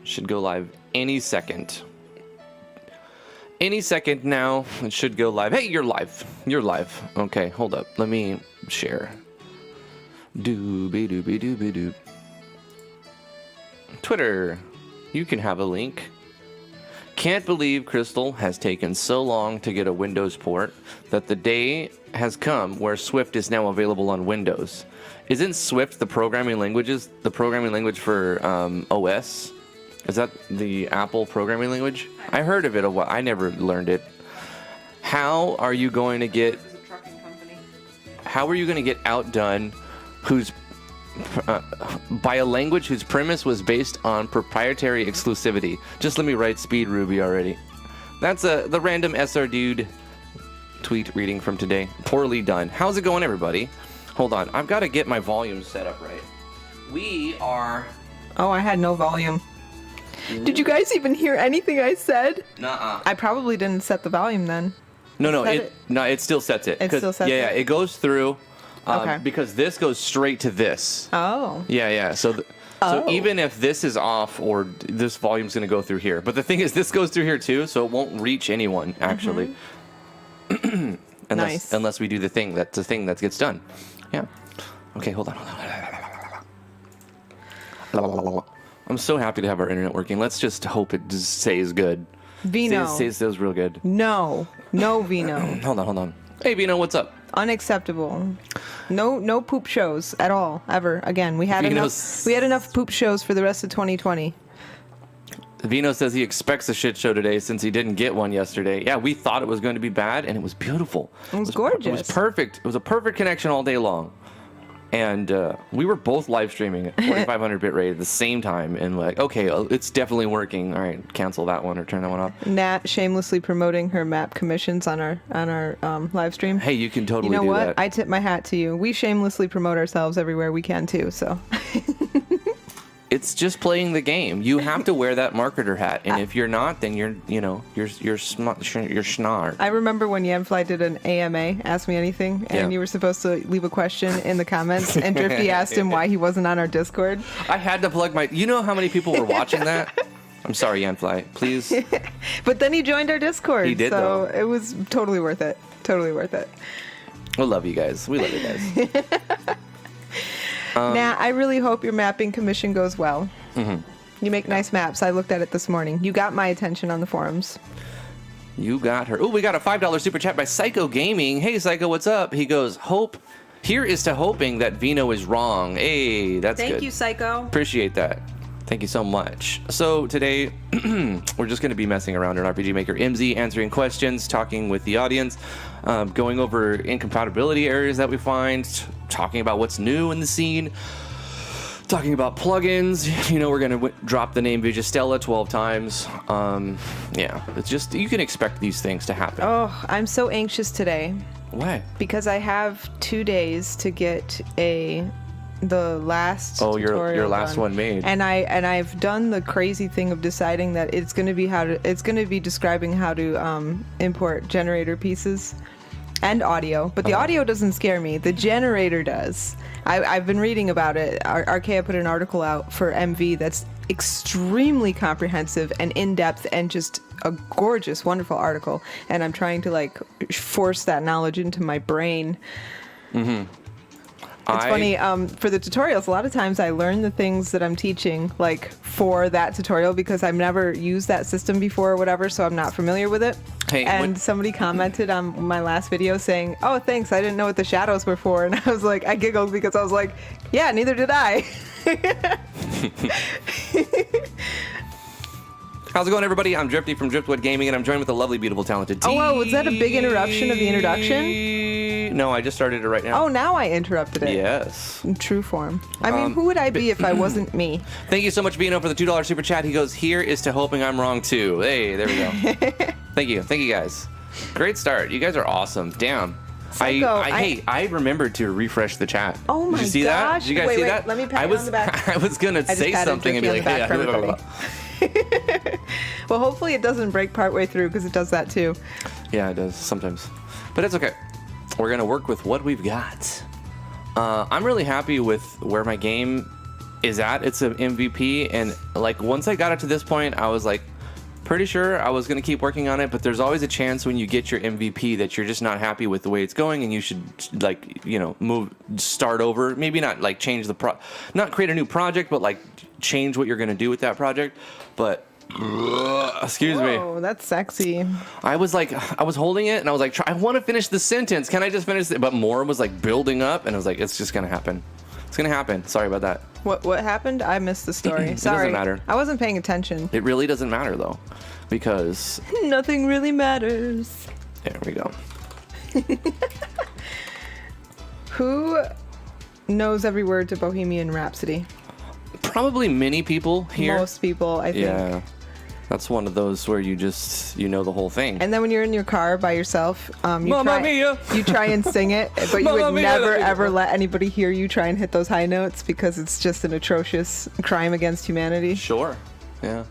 Should go live any second. Any second now, it should go live. Hey, you're live. You're live. Okay, hold up. Let me share. Doobie-doobie-doobie-doo. Twitter. You can have a link. Can't believe Crystal has taken so long to get a Windows port that the day has come where Swift is now available on Windows. Isn't Swift the programming language for OS? Is that the Apple programming language? I heard of it a while. I never learned it. How are you going to get? How are you going to get outdone? By a language whose premise was based on proprietary exclusivity. Just let me write Speed Ruby already. That's the random SR dude tweet reading from today. Poorly done. How's it going, everybody? Hold on. I've got to get my volume set up right. We are... Oh, I had no volume. Did you guys even hear anything I said? Nuh-uh. I probably didn't set the volume then. No, it still sets it. It still sets it? Yeah, it goes through... Okay. Because this goes straight to this. Oh. Yeah. So even if this is off, or this volume's going to go through here. But the thing is, this goes through here too, so it won't reach anyone actually. Mm-hmm. Unless we do the thing that gets done. Yeah. Okay, hold on. I'm so happy to have our internet working. Let's just hope it just stays good. Vino. Stays real good. No, Vino. Hold on. Hey, Vino, what's up? Unacceptable. No poop shows at all, ever again. We had enough poop shows for the rest of 2020. Vino says he expects a shit show today since he didn't get one yesterday. Yeah, we thought it was going to be bad, and it was beautiful. It was gorgeous. It was perfect. It was a perfect connection all day long. And we were both live streaming at 4500 bit rate at the same time, and like, okay, it's definitely working. All right, cancel that one or turn that one off. Nat shamelessly promoting her map commissions on our live stream. Hey, you can totally do that. You know what? I tip my hat to you. We shamelessly promote ourselves everywhere we can too. So. It's just playing the game. You have to wear that marketer hat, and if you're not, then you're schnar. I remember when Yamfly did an AMA, Ask Me Anything, and you were supposed to leave a question in the comments, and Drifty asked him why he wasn't on our Discord. I had to plug my... You know how many people were watching that? I'm sorry, Yamfly. Please. But then he joined our Discord. He did, so though. It was totally worth it. Totally worth it. We love you guys. We love you guys. Nat, I really hope your mapping commission goes well. Mm-hmm. You make nice maps. I looked at it this morning. You got my attention on the forums. You got her. Oh, we got a $5 super chat by Psycho Gaming. Hey, Psycho, what's up? He goes, here is to hoping that Vino is wrong. Hey, that's good. Thank you, Psycho. Appreciate that. Thank you so much. So today, we're just going to be messing around in RPG Maker MZ, answering questions, talking with the audience, going over incompatibility areas that we find, talking about what's new in the scene, talking about plugins. You know, we're going to drop the name Vigistella 12 times. Yeah, it's just, you can expect these things to happen. Oh, I'm so anxious today. Why? Because I have 2 days to get the last tutorial your last done. one made, and I've done the crazy thing of deciding that it's going to be describing how to import generator pieces and audio, but the audio doesn't scare me. The generator does. I've been reading about it. Archaea put an article out for MV that's extremely comprehensive and in-depth and just a gorgeous, wonderful article, and I'm trying to like force that knowledge into my brain. Mm-hmm. It's funny, for the tutorials, a lot of times I learn the things that I'm teaching, like, for that tutorial because I've never used that system before or whatever, so I'm not familiar with it. And somebody commented on my last video saying, oh, thanks, I didn't know what the shadows were for. And I was like, I giggled because I was like, yeah, neither did I. How's it going, everybody? I'm Drifty from Driftwood Gaming, and I'm joined with the lovely, beautiful, talented T. Oh, wow, was that a big interruption of the introduction? No, I just started it right now. Oh, now I interrupted it. Yes. In true form. I mean, who would I be if I wasn't me? Thank you so much, Vino, for the $2 super chat. He goes, here is to hoping I'm wrong, too. Hey, there we go. Thank you. Thank you, guys. Great start. You guys are awesome. Damn. I remembered to refresh the chat. Oh my gosh. Did you see that? Did you guys see that? Let me pat you on the back. I was going to say something and be like, hey, blah, blah, blah. Well, hopefully it doesn't break partway through because it does that too. Yeah, it does sometimes. But it's okay. We're going to work with what we've got. I'm really happy with where my game is at its MVP, and like once I got it to this point, I was like pretty sure I was going to keep working on it, but there's always a chance when you get your MVP that you're just not happy with the way it's going, and you should like, you know, start over. Maybe not like change not create a new project, but like change what you're going to do with that project. But excuse me. Oh, that's sexy. I was holding it and I was like, I want to finish the sentence. Can I just finish it? But more was like building up, and I was like, it's just going to happen. It's going to happen. Sorry about that. What happened? I missed the story. It Sorry. doesn't matter. I wasn't paying attention. It really doesn't matter though, because nothing really matters. There we go. Who knows every word to Bohemian Rhapsody? Probably many people here. Most people, I think. Yeah. That's one of those where you know the whole thing. And then when you're in your car by yourself, Mamma mia! You try and sing it, but you Mamma would mia, never that'd be ever fun. let anybody hear you try and hit those high notes because it's just an atrocious crime against humanity. Sure. Yeah.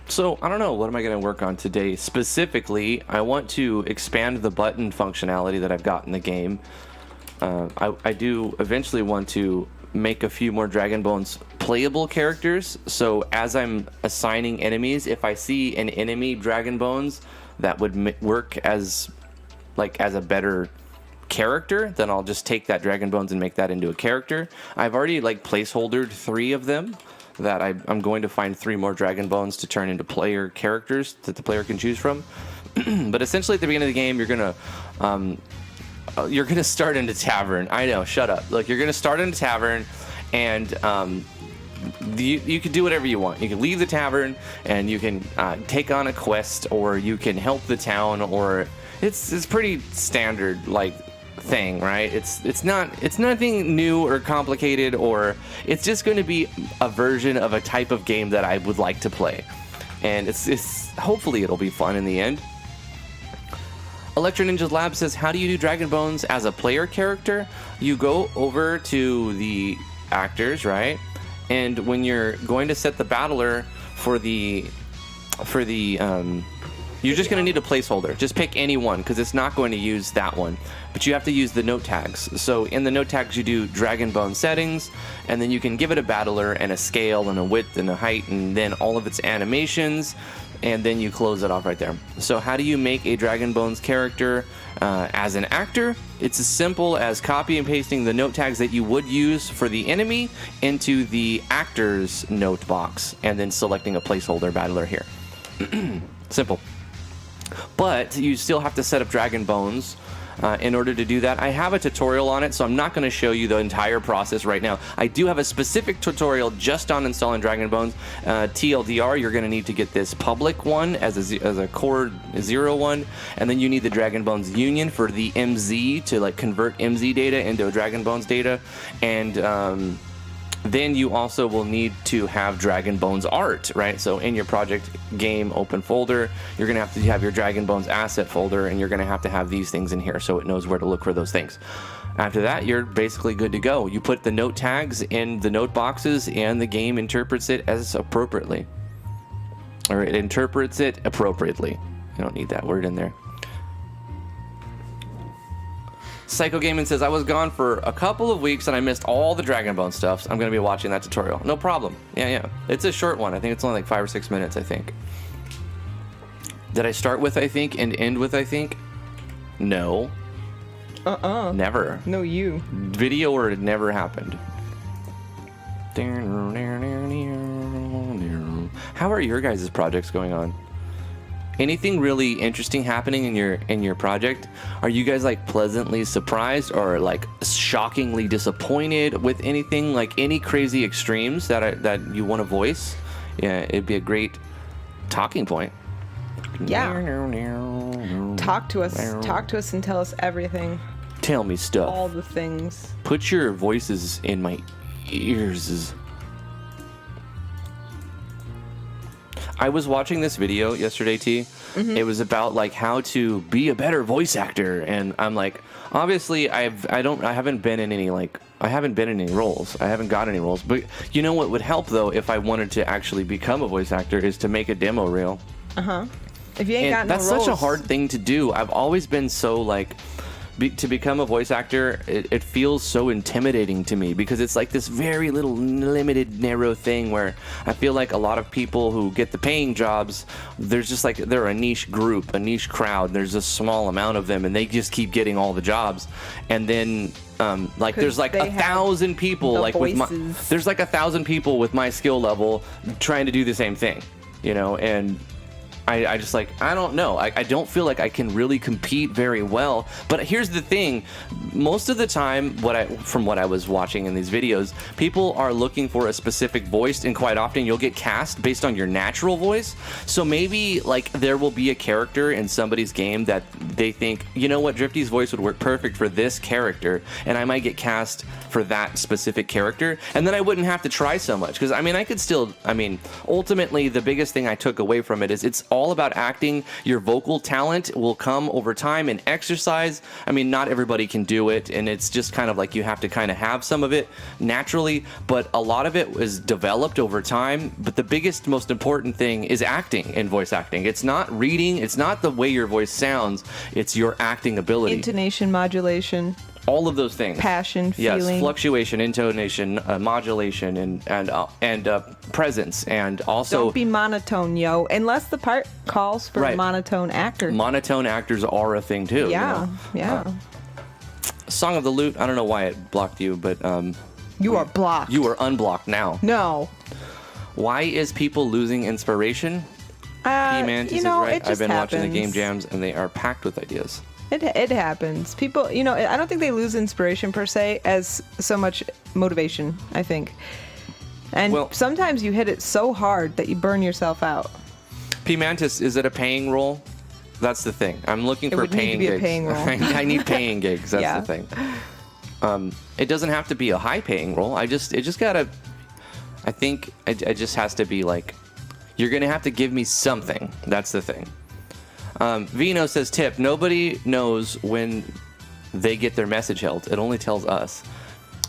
So, I don't know. What am I going to work on today? Specifically, I want to expand the button functionality that I've got in the game. I do eventually want to make a few more Dragon Bones playable characters. So as I'm assigning enemies, if I see an enemy Dragon Bones that would work as a better character, then I'll just take that Dragon Bones and make that into a character. I've already placeholdered 3 of them that I'm going to find 3 more Dragon Bones to turn into player characters that the player can choose from. But essentially at the beginning of the game, you're gonna start in a tavern. I know, shut up. Look, you're gonna start in a tavern, and you can do whatever you want. You can leave the tavern, and you can take on a quest, or you can help the town, or it's pretty standard thing, right? It's nothing new or complicated, or it's just going to be a version of a type of game that I would like to play, and it's hopefully it'll be fun in the end. Electro Ninja's Lab says, how do you do Dragon Bones as a player character? You go over to the actors, right? And when you're going to set the battler for the you're just going to need a placeholder. Just pick any one, because it's not going to use that one. But you have to use the note tags. So in the note tags, you do Dragon Bone settings, and then you can give it a battler and a scale and a width and a height, and then all of its animations, and then you close it off right there. So how do you make a Dragon Bones character as an actor? It's as simple as copy and pasting the note tags that you would use for the enemy into the actor's note box, and then selecting a placeholder battler here. Simple. But you still have to set up Dragon Bones in order to do that. I have a tutorial on it, so I'm not going to show you the entire process right now. I do have a specific tutorial just on installing Dragon Bones. TLDR, you're going to need to get this public one as a core 0 one, and then you need the Dragon Bones Union for the MZ to convert MZ data into a Dragon Bones data, and then you also will need to have Dragon Bones art, right? So in your project game open folder, you're going to have your Dragon Bones asset folder, and you're going to have these things in here so it knows where to look for those things. After that, you're basically good to go. You put the note tags in the note boxes, and the game interprets it as appropriately. Or it interprets it appropriately. I don't need that word in there. Psycho Gaming says, I was gone for a couple of weeks and I missed all the Dragon Bone stuff. So I'm going to be watching that tutorial. No problem. Yeah. It's a short one. I think it's only 5 or 6 minutes, I think. Did I start with I think and end with I think? No. Never. No, you. Video or it never happened. How are your guys' projects going on? Anything really interesting happening in your project? Are you guys pleasantly surprised or shockingly disappointed with anything, any crazy extremes that you want to voice? Yeah, it'd be a great talking point. Yeah. Talk to us and tell us everything. Tell me stuff. All the things. Put your voices in my ears. I was watching this video yesterday, T. Mm-hmm. It was about how to be a better voice actor, and I'm obviously I haven't been in any roles. I haven't got any roles. But you know what would help though if I wanted to actually become a voice actor is to make a demo reel. If you ain't got no that's roles. such a hard thing to do. I've always been so to become a voice actor, it feels so intimidating to me because it's like this very little limited, narrow thing where I feel like a lot of people who get the paying jobs, there's just like they're a niche group, a niche crowd. There's a small amount of them, and they just keep getting all the jobs. And then like there's like 1,000 people like there's like 1,000 people with my skill level trying to do the same thing, you know, and I just like, I don't know. I don't feel like I can really compete very well. But here's the thing. Most of the time, from what I was watching in these videos, people are looking for a specific voice, and quite often you'll get cast based on your natural voice. So maybe like there will be a character in somebody's game that they think, you know what, Drifty's voice would work perfect for this character, and I might get cast for that specific character. And then I wouldn't have to try so much. Because, I mean, ultimately, the biggest thing I took away from it is it's all about acting. Your vocal talent will come over time and exercise. I mean, not everybody can do it, and it's just kind of like you have to kind of have some of it naturally, but a lot of it is developed over time. But the biggest, most important thing is acting in voice acting. It's not reading, it's not the way your voice sounds, it's your acting ability. Intonation, modulation. All of those things. Passion, feeling. Yes, fluctuation, intonation, modulation, and presence, and also. Don't be monotone, yo. Unless the part calls for a monotone actor. Monotone actors are a thing too. Yeah, you know? Yeah. Song of the Lute. I don't know why it blocked you, but you are blocked. You are unblocked now. No. Why is people losing inspiration? Mantis is right. I've been watching the game jams, and they are packed with ideas. It happens. People, you know, I don't think they lose inspiration per se as so much motivation, I think. And sometimes you hit it so hard that you burn yourself out. P. Mantis, is it a paying role? That's the thing. I'm looking for paying gigs. It would need to be a paying role. I need paying gigs. That's the thing. It doesn't have to be a high paying role. I think it just has to be like, you're going to have to give me something. That's the thing. Vino says, tip, nobody knows when they get their message held. It only tells us.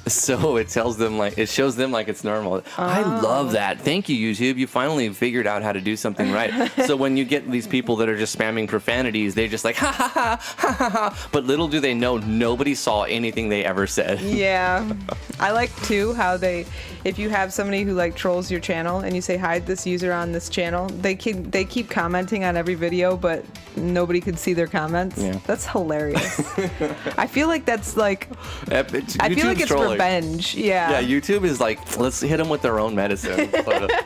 So it tells them it shows them like it's normal. I love that. Thank you, YouTube. You finally figured out how to do something right. So when you get these people that are just spamming profanities, they're just like, ha ha ha, ha ha ha. But little do they know, nobody saw anything they ever said. Yeah. I like too how if you have somebody who like trolls your channel and you say hide this user on this channel, they keep commenting on every video, but nobody could see their comments. Yeah. That's hilarious. I feel like that's like, I feel like it's revenge. Yeah. Yeah, YouTube is like, let's hit them with their own medicine. But,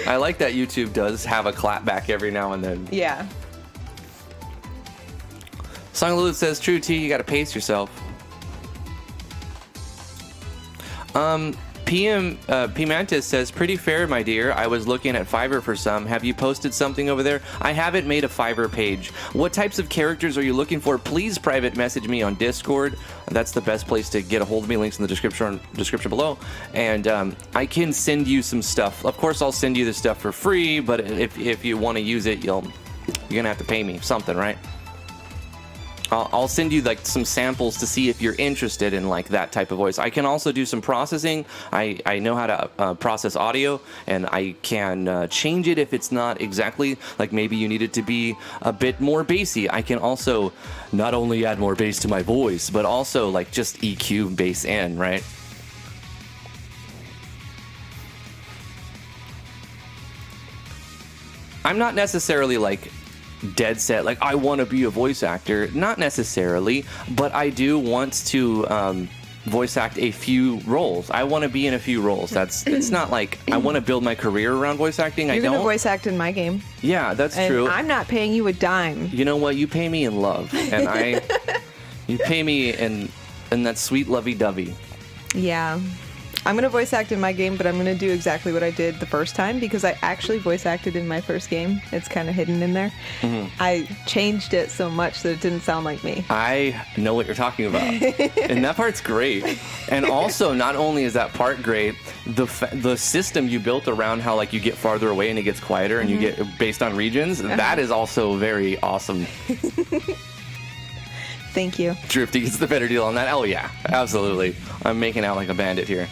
I like that YouTube does have a clapback every now and then. Yeah. Song Lulu says, true T, you gotta pace yourself. P. Mantis says, pretty fair, my dear. I was looking at Fiverr for some. Have you posted something over there? I haven't made a Fiverr page. What types of characters are you looking for? Please private message me on Discord. That's the best place to get a hold of me. Links in the description below. And I can send you some stuff. Of course, I'll send you the stuff for free, but if you want to use it, you're going to have to pay me something, right? I'll send you like some samples to see if you're interested in like that type of voice. I can also do some processing. I know how to process audio, and I can change it if it's not exactly like maybe you need it to be a bit more bassy. I can also not only add more bass to my voice, but also like just EQ bass in, right? I'm not necessarily like dead set like I want to be a voice actor, not necessarily, but I do want to voice act a few roles. I want to be in a few roles. It's not like I want to build my career around voice acting. You're gonna voice act in my game. Yeah, that's true. I'm not paying you a dime. You know what? You pay me in love, and you pay me in that sweet lovey-dovey. Yeah. I'm going to voice act in my game, but I'm going to do exactly what I did the first time because I actually voice acted in my first game. It's kind of hidden in there. Mm-hmm. I changed it so much that it didn't sound like me. I know what you're talking about. And that part's great. And also, not only is that part great, the system you built around how like you get farther away and it gets quieter and you get based on regions, that is also very awesome. Thank you. Drifty gets the better deal on that. Oh, yeah. Absolutely. I'm making out like a bandit here.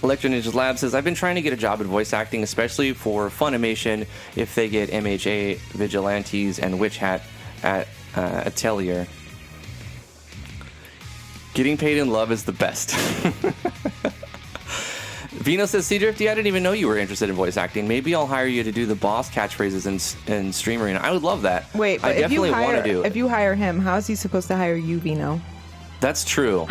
Electro Ninjas Lab says, I've been trying to get a job in voice acting, especially for Funimation if they get MHA, Vigilantes, and Witch Hat Atelier. Getting paid in love is the best. Vino says, "See, Drifty, I didn't even know you were interested in voice acting. Maybe I'll hire you to do the boss catchphrases in Stream Arena." I would love that. Wait, but I definitely want to do it. If you hire him, how is he supposed to hire you, Vino? That's true.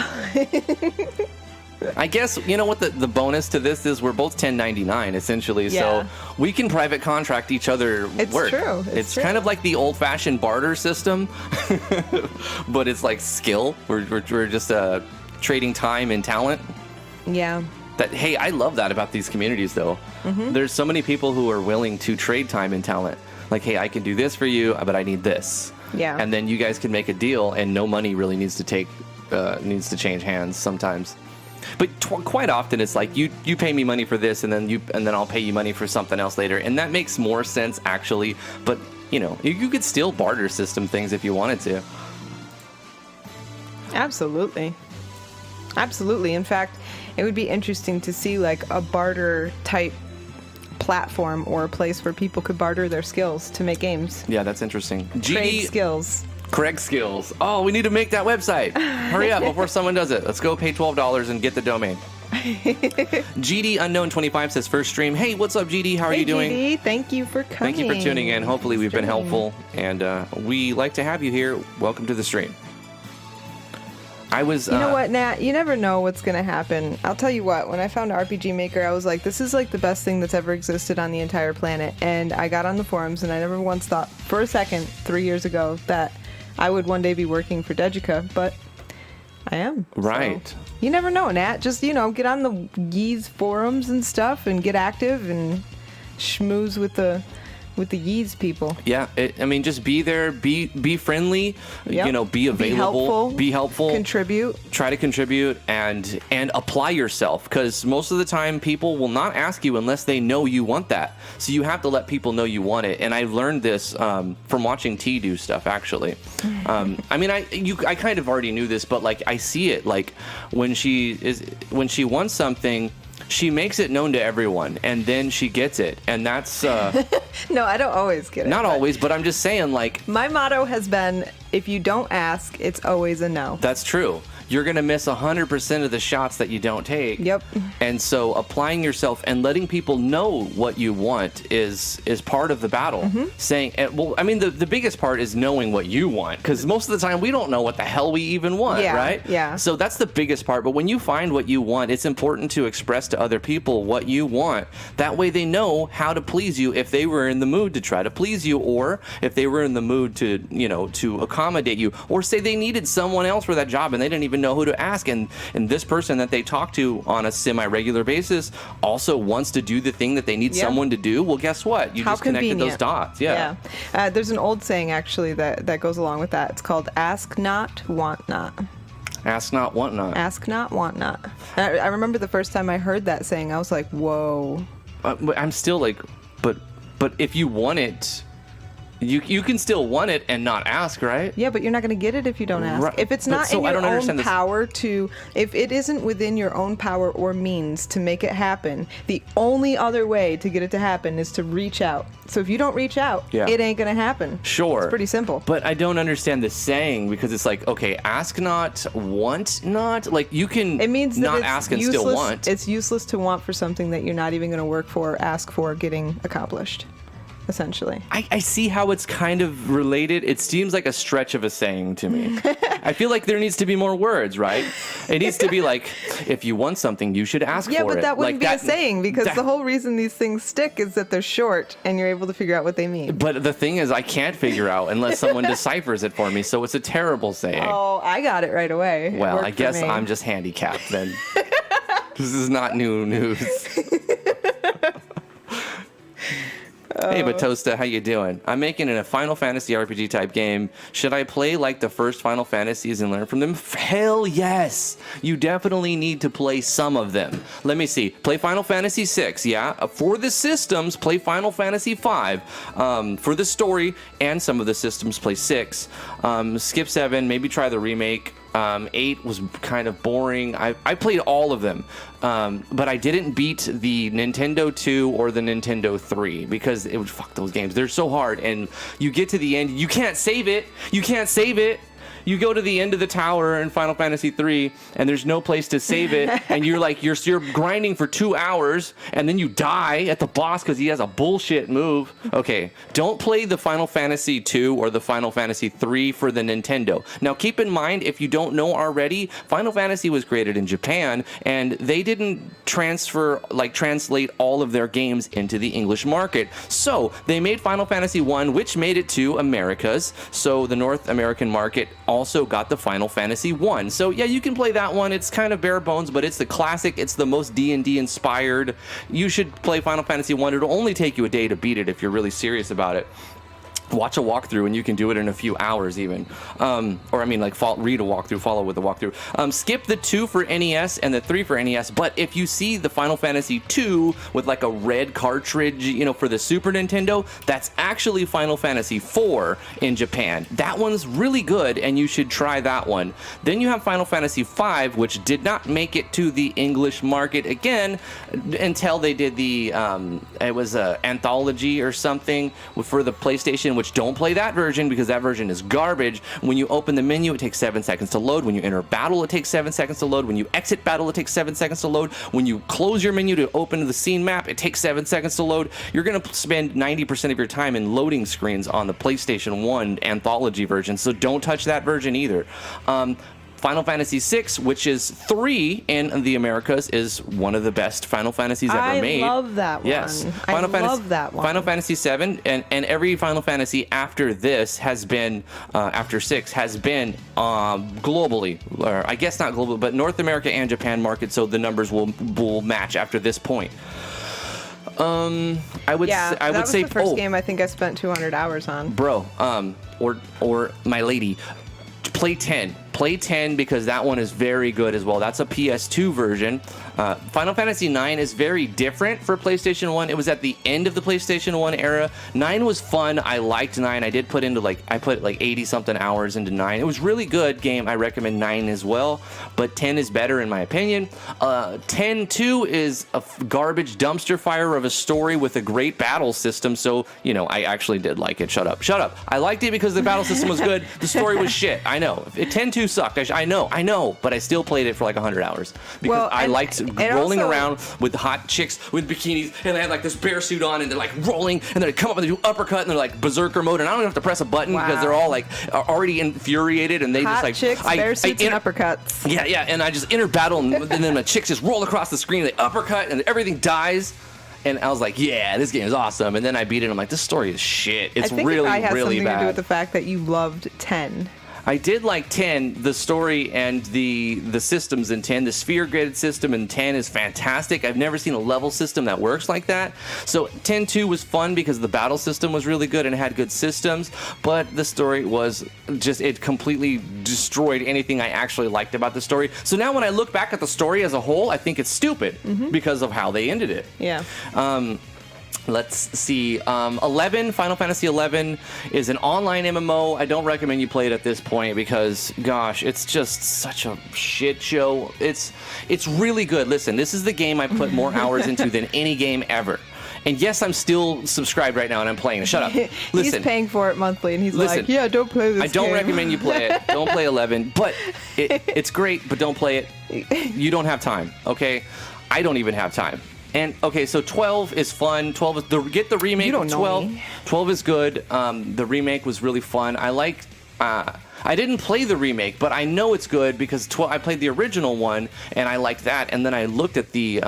I guess, you know what the bonus to this is? We're both 1099, essentially, Yeah. so we can private contract each other It's work. true. It's true. kind of like the old-fashioned barter system, but it's like skill. We're just trading time and talent. Yeah. Hey, I love that about these communities, though. Mm-hmm. There's so many people who are willing to trade time and talent. Like, hey, I can do this for you, but I need this. Yeah. And then you guys can make a deal, and no money really needs to change hands sometimes. But quite often, it's like you pay me money for this, and then I'll pay you money for something else later, and that makes more sense actually. But you could still barter system things if you wanted to. Absolutely. Absolutely. In fact, it would be interesting to see like a barter type platform or a place where people could barter their skills to make games. Yeah, that's interesting. Trade skills. Craig Skills. Oh, we need to make that website. Hurry up before someone does it. Let's go pay $12 and get the domain. GD Unknown 25 says, "First stream. Hey, what's up, GD? How are you doing?" GD, thank you for coming. Thank you for tuning in. Hopefully we've been helpful, and we like to have you here. Welcome to the stream. You know what, Nat? You never know what's going to happen. I'll tell you what, when I found RPG Maker, I was like, this is like the best thing that's ever existed on the entire planet. And I got on the forums, and I never once thought for a second, 3 years ago, that I would one day be working for Dejica, but I am. Right. So, you never know, Nat. Just, get on the Yeez forums and stuff and get active and schmooze with the Yeez people. Yeah, just be there, be friendly, Yep. be available, be helpful, contribute, try to contribute, and apply yourself, because most of the time people will not ask you unless they know you want that. So you have to let people know you want it. And I learned this from watching T do stuff, actually. I kind of already knew this, but like I see it, like when she wants something, she makes it known to everyone, and then she gets it, and that's No, I don't always get it. not always, but I'm just saying, like, my motto has been, if you don't ask, it's always a no. that's true. You're gonna miss 100% of the shots that you don't take. Yep. And so applying yourself and letting people know what you want is part of the battle. Mm-hmm. Saying, the biggest part is knowing what you want, because most of the time we don't know what the hell we even want, Yeah, right? yeah. So that's the biggest part. But when you find what you want, it's important to express to other people what you want. That way they know how to please you if they were in the mood to try to please you, or if they were in the mood to accommodate you, or say they needed someone else for that job and they didn't even know who to ask, and this person that they talk to on a semi-regular basis also wants to do the thing that they need someone to do. Well, guess what? You How just connected those convenient. dots. Yeah. There's an old saying actually that goes along with that. It's called "Ask not, want not." Ask not, want not. Ask not, want not. I remember the first time I heard that saying, I was like, "Whoa." But I'm still like, but if you want it, you can still want it and not ask, right? Yeah, but you're not going to get it if you don't ask. Right. If it's But not so in I your don't understand own this. power if it isn't within your own power or means to make it happen, the only other way to get it to happen is to reach out. So if you don't reach out, it ain't going to happen. Sure. It's pretty simple. But I don't understand the saying, because it's like, okay, ask not, want not. Like, you can It means that not it's ask and useless, still want. It's useless to want for something that you're not even going to work for, ask for, getting accomplished, essentially. I see how it's kind of related. It seems like a stretch of a saying to me. I feel like there needs to be more words, right? It needs to be like, if you want something, you should ask for it. Yeah, but that wouldn't like be a saying, because the whole reason these things stick is that they're short and you're able to figure out what they mean. But the thing is, I can't figure out unless someone deciphers it for me, so it's a terrible saying. Oh, I got it right away. It Well, worked I for guess me. I'm just handicapped then. This is not new news. Hey, Batosta, how you doing? I'm making it a Final Fantasy RPG type game. Should I play like the first Final Fantasies and learn from them? Hell yes! You definitely need to play some of them. Let me see. Play Final Fantasy VI, yeah? For the systems, play Final Fantasy V. For the story and some of the systems, play 6. Skip 7, maybe try the remake. 8 was kind of boring. I played all of them, but I didn't beat the Nintendo 2 or the Nintendo 3 because it would fuck those games. They're so hard, and you get to the end, you can't save it. You can't save it. You go to the end of the tower in Final Fantasy 3, and there's no place to save it, and you're grinding for 2 hours, and then you die at the boss because he has a bullshit move. Okay, don't play the Final Fantasy 2 or the Final Fantasy 3 for the Nintendo. Now, keep in mind, if you don't know already, Final Fantasy was created in Japan, and they didn't translate all of their games into the English market. So they made Final Fantasy 1, which made it to Americas. So the North American market also got the Final Fantasy 1. So yeah, you can play that one. It's kind of bare bones, but it's the classic. It's the most D&D inspired. You should play Final Fantasy 1. It'll only take you a day to beat it if you're really serious about it. Watch a walkthrough, and you can do it in a few hours even. Or I mean, like, read a walkthrough, follow with a walkthrough. Skip the 2 for NES and the 3 for NES, but if you see the Final Fantasy 2 with like a red cartridge, you know, for the Super Nintendo, that's actually Final Fantasy 4 in Japan. That one's really good, and you should try that one. Then you have Final Fantasy 5, which did not make it to the English market again until they did the, it was a anthology or something for the PlayStation, which don't play that version because that version is garbage. When you open the menu, it takes 7 seconds to load. When you enter battle, it takes 7 seconds to load. When you exit battle, it takes 7 seconds to load. When you close your menu to open the scene map, it takes 7 seconds to load. You're going to spend 90% of your time in loading screens on the PlayStation 1 anthology version, so don't touch that version either. Final Fantasy VI, which is 3 in the Americas, is one of the best Final Fantasies ever made. I love that one. Yes. Love that one. Final Fantasy VII and every Final Fantasy after this has been, after 6, has been globally, or I guess not global, but North America and Japan market, so the numbers will match after this point. I would say the first game I think I spent 200 hours on. Bro, or my lady, play 10. Play 10 because that one is very good as well. That's a PS2 version. Final Fantasy IX is very different for PlayStation 1. It was at the end of the PlayStation 1 era. 9 was fun. I liked 9. I did put like 80 something hours into 9. It was really good game. I recommend 9 as well, but 10 is better in my opinion. 10-2 is a garbage dumpster fire of a story with a great battle system. So, you know, I actually did like it. Shut up. I liked it because the battle system was good. The story was shit. I know. 10-2 sucked. I know, but I still played it for like 100 hours because I liked rolling around with hot chicks with bikinis, and they had like this bear suit on, and they're like rolling, and then they come up and they do uppercut, and they're like berserker mode, and I don't even have to press a button because they're all like already infuriated, and they hot just like chicks, bear suits, and uppercuts. Yeah, and I just enter battle, and then the chicks just roll across the screen, they uppercut, and everything dies. And I was like, yeah, this game is awesome. And then I beat it, and I'm like, this story is shit. It's really, really bad. I think it has something to do with the fact that you loved 10. I did like 10, the story and the systems in 10. The sphere grid system in 10 is fantastic. I've never seen a level system that works like that. So 10-2 was fun because the battle system was really good and it had good systems, but the story was just, it completely destroyed anything I actually liked about the story. So now when I look back at the story as a whole, I think it's stupid because of how they ended it. Yeah. Let's see. 11, Final Fantasy 11 is an online MMO. I don't recommend you play it at this point because, gosh, it's just such a shit show. It's really good. Listen, this is the game I put more hours into than any game ever. And yes, I'm still subscribed right now and I'm playing it. Shut up. Listen. He's paying for it monthly and he's like, yeah, don't play this I don't game. recommend you play it. Don't play 11. But it's great, but don't play it. You don't have time, okay? I don't even have time. And okay, so 12 is fun. 12 is get the remake of 12. 12 is good. The remake was really fun. I like. I didn't play the remake, but I know it's good because I played the original one and I liked that. And then I looked at the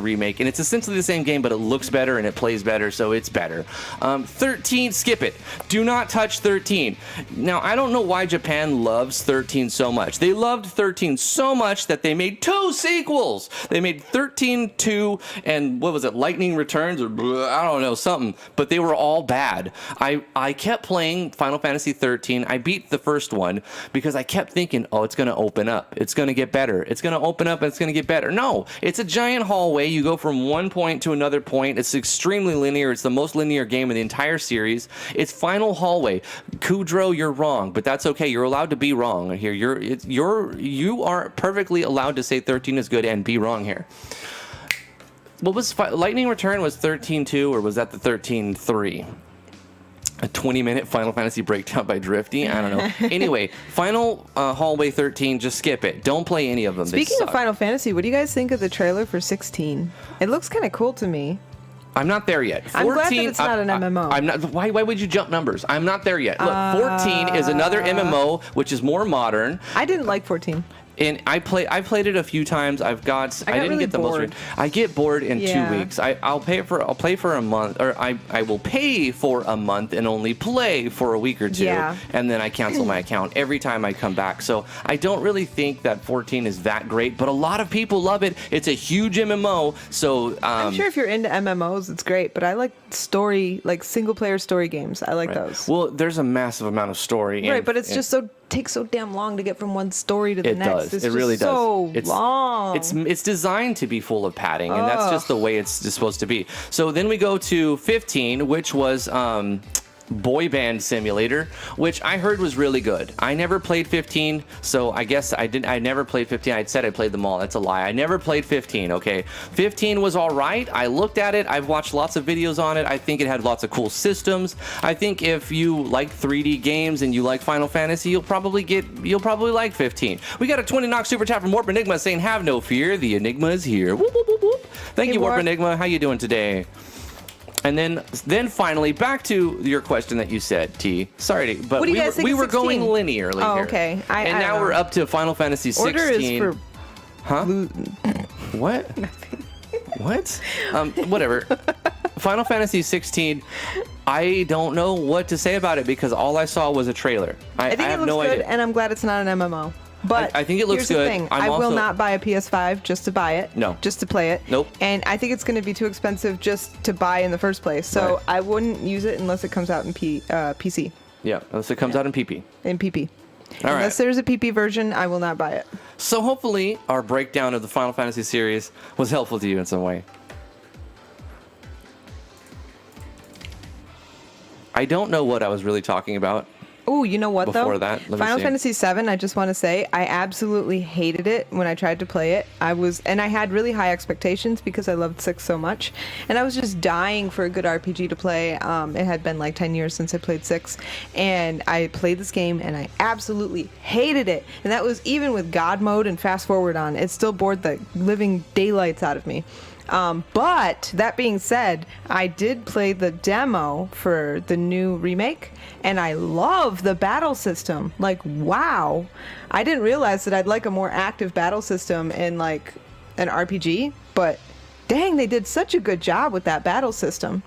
remake, and it's essentially the same game, but it looks better and it plays better, so it's better. 13, skip it. Do not touch 13. Now I don't know why Japan loves 13 so much. They loved 13 so much that they made 2 sequels. They made 13-2 and what was it, Lightning Returns, or I don't know, something. But they were all bad. I kept playing Final Fantasy 13. I beat beat the first one because I kept thinking, oh, it's going to open up. It's going to get better. It's going to open up and it's going to get better. No, it's a giant hallway. You go from one point to another point. It's extremely linear. It's the most linear game in the entire series. It's final hallway. Kudrow, you're wrong, but that's okay. You're allowed to be wrong here. You are perfectly allowed to say 13 is good and be wrong here. What was Lightning Return was 13-2 or was that the 13-3? A 20-minute Final Fantasy breakdown by Drifty? I don't know. Anyway, Final Hallway 13, just skip it. Don't play any of them. Speaking of Final Fantasy, what do you guys think of the trailer for 16? It looks kind of cool to me. I'm not there yet. 14, I'm glad that it's not an MMO. I'm not. Why would you jump numbers? I'm not there yet. Look, 14 is another MMO, which is more modern. I didn't like 14. And I played it a few times. I didn't really get the bored. most. I get bored in 2 weeks. I'll play for a month, or I will pay for a month and only play for a week or two, and then I cancel my account every time I come back. So I don't really think that 14 is that great, but a lot of people love it. It's a huge MMO. So I'm sure if you're into MMOs, it's great. But I like single player story games. I like those. Well, there's a massive amount of story, right? But it's just takes so damn long to get from one story to the next. It really does. So long. It's designed to be full of padding, and that's just the way it's supposed to be. So then we go to 15, which was Boy Band Simulator, which I heard was really good. I never played 15, so I guess I never played 15. I said I played them all. That's a lie. I never played 15, okay? 15 was all right. I looked at it. I've watched lots of videos on it. I think it had lots of cool systems. I think if you like 3D games and you like Final Fantasy, you'll probably like 15. We got a 20 knock super chat from Warp Enigma saying, "Have no fear, the Enigma is here." Whoop, whoop, whoop, whoop. Thank you, Warp Enigma. How you doing today? And then finally, back to your question that you said, T. Sorry, but we were going linearly here. Okay. And now we're up to Final Fantasy 16. Order is for... Huh? What? What? Whatever. Final Fantasy 16, I don't know what to say about it because all I saw was a trailer. I think have it looks no good, idea. and I'm glad it's not an MMO. But I think it looks here's the good. thing. I will not buy a PS5 just to buy it. No. Just to play it. Nope. And I think it's going to be too expensive just to buy in the first place. So I wouldn't use it unless it comes out in PC. Yeah, unless it comes out in PP. In PP. All unless there's a PP version, I will not buy it. So hopefully our breakdown of the Final Fantasy series was helpful to you in some way. I don't know what I was really talking about. Oh, you know what, Before though? that, let me Final see. Fantasy VII, I just want to say, I absolutely hated it when I tried to play it. And I had really high expectations because I loved 6 so much. And I was just dying for a good RPG to play. It had been like 10 years since I played 6. And I played this game, and I absolutely hated it. And that was even with God mode and fast forward on. It still bored the living daylights out of me. But that being said, I did play the demo for the new remake, and I love the battle system. Like, wow. I didn't realize that I'd like a more active battle system in like an RPG, but dang, they did such a good job with that battle system.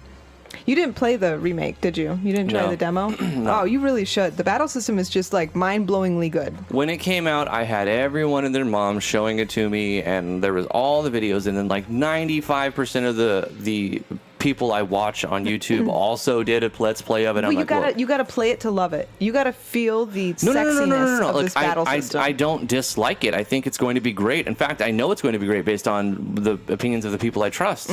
You didn't play the remake, did you? You didn't try the demo? No. Oh, you really should. The battle system is just like mind-blowingly good. When it came out, I had everyone and their mom showing it to me, and there was all the videos, and then like 95% of the people I watch on YouTube also did a let's play of it. Well, you gotta play it to love it. You gotta feel the sexiness of this battle system. I don't dislike it. I think it's going to be great. In fact, I know it's going to be great based on the opinions of the people I trust.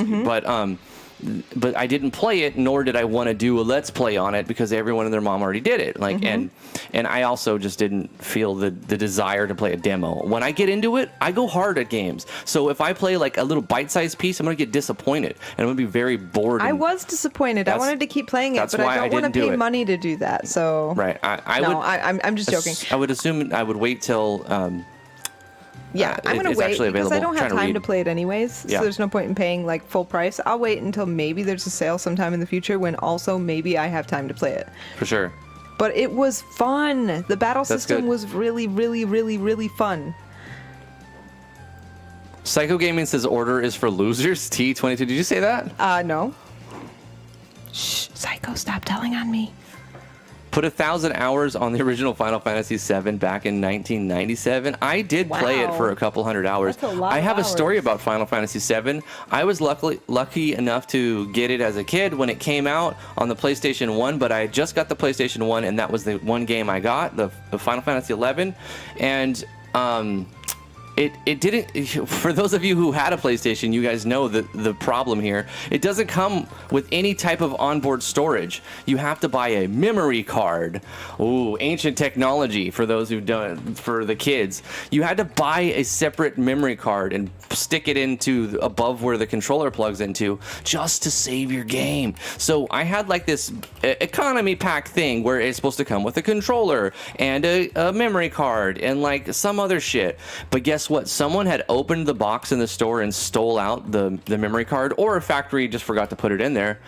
But I didn't play it, nor did I want to do a let's play on it because everyone and their mom already did it. Like, and I also just didn't feel the desire to play a demo. When I get into it, I go hard at games. So if I play like a little bite-sized piece, I'm gonna get disappointed and I'm gonna be very bored. I was disappointed. I wanted to keep playing it, but I don't want to pay money to do that. So right, I'm just joking. I would assume I would wait till. Yeah, I'm going to wait because I don't have time to play it anyways, so there's no point in paying like full price. I'll wait until maybe there's a sale sometime in the future when also maybe I have time to play it. For sure. But it was fun. The battle system was really, really, really, really fun. Psycho Gaming says order is for losers. T22, did you say that? No. Shh, Psycho, stop telling on me. put 1,000 hours on the original Final Fantasy VII back in 1997. I did play it Wow. for a couple hundred hours. That's a lot I of have a story hours. about Final Fantasy VII. I was lucky enough to get it as a kid when it came out on the PlayStation 1, but I had just got the PlayStation 1, and that was the one game I got, the Final Fantasy 11. And it didn't, for those of you who had a PlayStation, you guys know the problem here. It doesn't come with any type of onboard storage. You have to buy a memory card. Ooh, ancient technology for those who don't, for the kids. You had to buy a separate memory card and stick it into above where the controller plugs into just to save your game. So I had like this economy pack thing where it's supposed to come with a controller and a memory card and like some other shit. But guess what? Someone had opened the box in the store and stole out the memory card, or a factory just forgot to put it in there.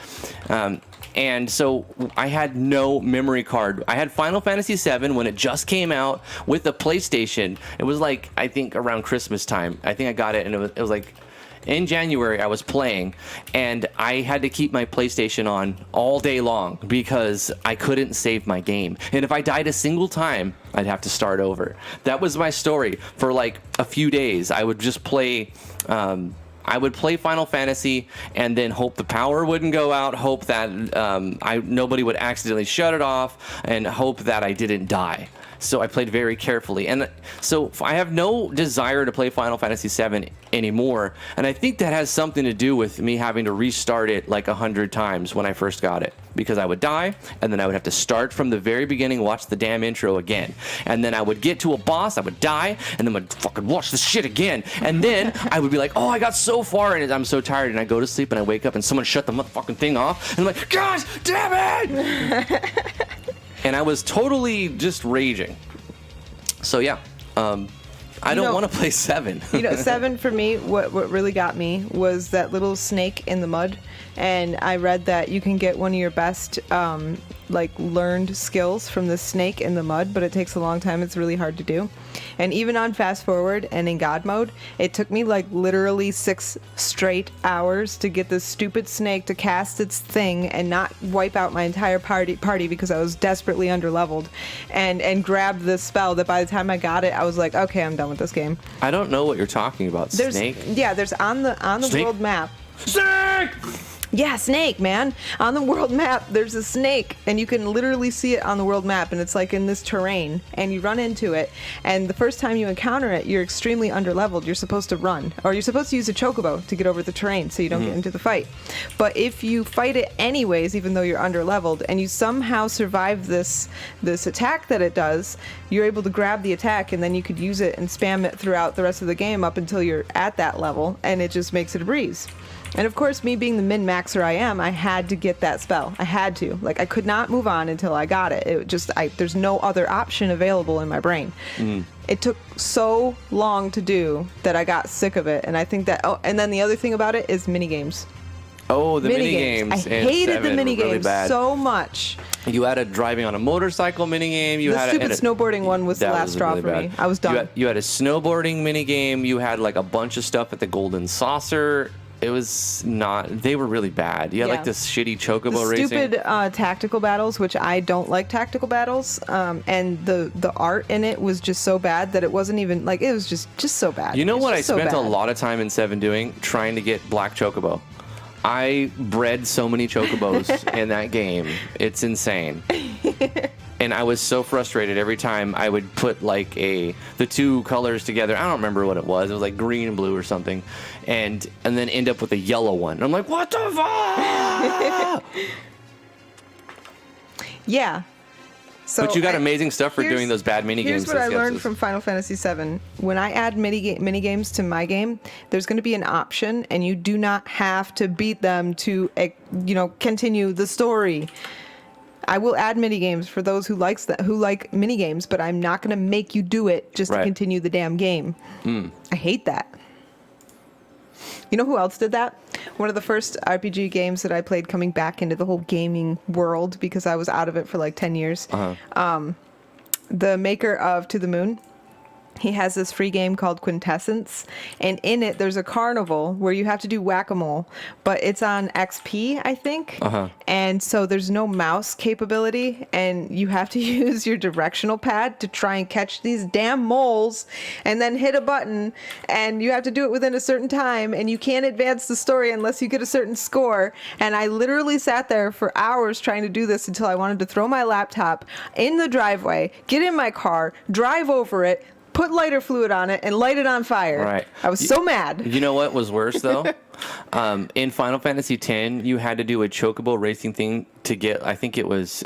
And so I had no memory card. I had Final Fantasy VII when it just came out with the PlayStation. It was like, I think around Christmas time. I think I got it, and it was like in January I was playing, and I had to keep my PlayStation on all day long because I couldn't save my game. And if I died a single time, I'd have to start over. That was my story for like a few days. I would just play I would play Final Fantasy and then hope the power wouldn't go out, hope that nobody would accidentally shut it off, and hope that I didn't die. So I played very carefully. And so I have no desire to play Final Fantasy VII anymore. And I think that has something to do with me having to restart it like 100 times when I first got it. Because I would die, and then I would have to start from the very beginning, watch the damn intro again. And then I would get to a boss, I would die, and then I'd fucking watch the shit again. And then I would be like, oh, I got so far, and I'm so tired, and I go to sleep, and I wake up, and someone shut the motherfucking thing off. And I'm like, God damn it! And I was totally just raging. So yeah, I don't want to play 7. 7 for me, what really got me was that little snake in the mud. And I read that you can get one of your best learned skills from the snake in the mud, but it takes a long time. It's really hard to do. And even on fast forward and in God mode, it took me like literally 6 straight hours to get this stupid snake to cast its thing and not wipe out my entire party because I was desperately underleveled, and grab this spell that by the time I got it, I was like, okay, I'm done with this game. I don't know what you're talking about. Snake? Yeah, there's on the Snake? world map. Snake! Yeah, snake, man. On the world map, there's a snake, and you can literally see it on the world map, and it's like in this terrain, and you run into it, and the first time you encounter it, you're extremely underleveled. You're supposed to run, or you're supposed to use a chocobo to get over the terrain so you don't get into the fight. But if you fight it anyways, even though you're underleveled, and you somehow survive this attack that it does, you're able to grab the attack, and then you could use it and spam it throughout the rest of the game up until you're at that level, and it just makes it a breeze. And of course, me being the min-maxer I am, I had to get that spell. I had to. Like, I could not move on until I got it. There's no other option available in my brain. It took so long to do that I got sick of it. And I think that, and then the other thing about it is minigames. Oh, the minigames. I hated the minigames really so much. You had a driving on a motorcycle minigame. The stupid snowboarding one was the last straw for me. I was done. You had a snowboarding minigame. You had like a bunch of stuff at the Golden Saucer. It was not. They were really bad. You had like this shitty chocobo racing. Stupid tactical battles, which I don't like tactical battles. And the art in it was just so bad that it wasn't even like, it was just so bad. You know what I spent a lot of time in 7 doing? Trying to get Black Chocobo. I bred so many chocobos in that game. It's insane. And I was so frustrated every time I would put like the two colors together. I don't remember what it was. It was like green and blue or something. And then end up with a yellow one. And I'm like, what the fuck? Yeah. So but you got amazing stuff for doing those bad mini games. Here's what I learned from Final Fantasy VII. When I add mini games to my game, there's going to be an option, and you do not have to beat them to, continue the story. I will add minigames for those who like minigames, but I'm not going to make you do it just to continue the damn game. I hate that. You know who else did that? One of the first RPG games that I played coming back into the whole gaming world, because I was out of it for like 10 years. The maker of To the Moon, he has this free game called Quintessence, and in it there's a carnival where you have to do whack-a-mole, but it's on XP, I think. And so there's no mouse capability, and you have to use your directional pad to try and catch these damn moles and then hit a button, and you have to do it within a certain time, and you can't advance the story unless you get a certain score. And I literally sat there for hours trying to do this until I wanted to throw my laptop in the driveway, get in my car, drive over it, put lighter fluid on it, and light it on fire. Right. I was so mad. You know what was worse, though? In Final Fantasy X, you had to do a chocobo racing thing to get, I think it was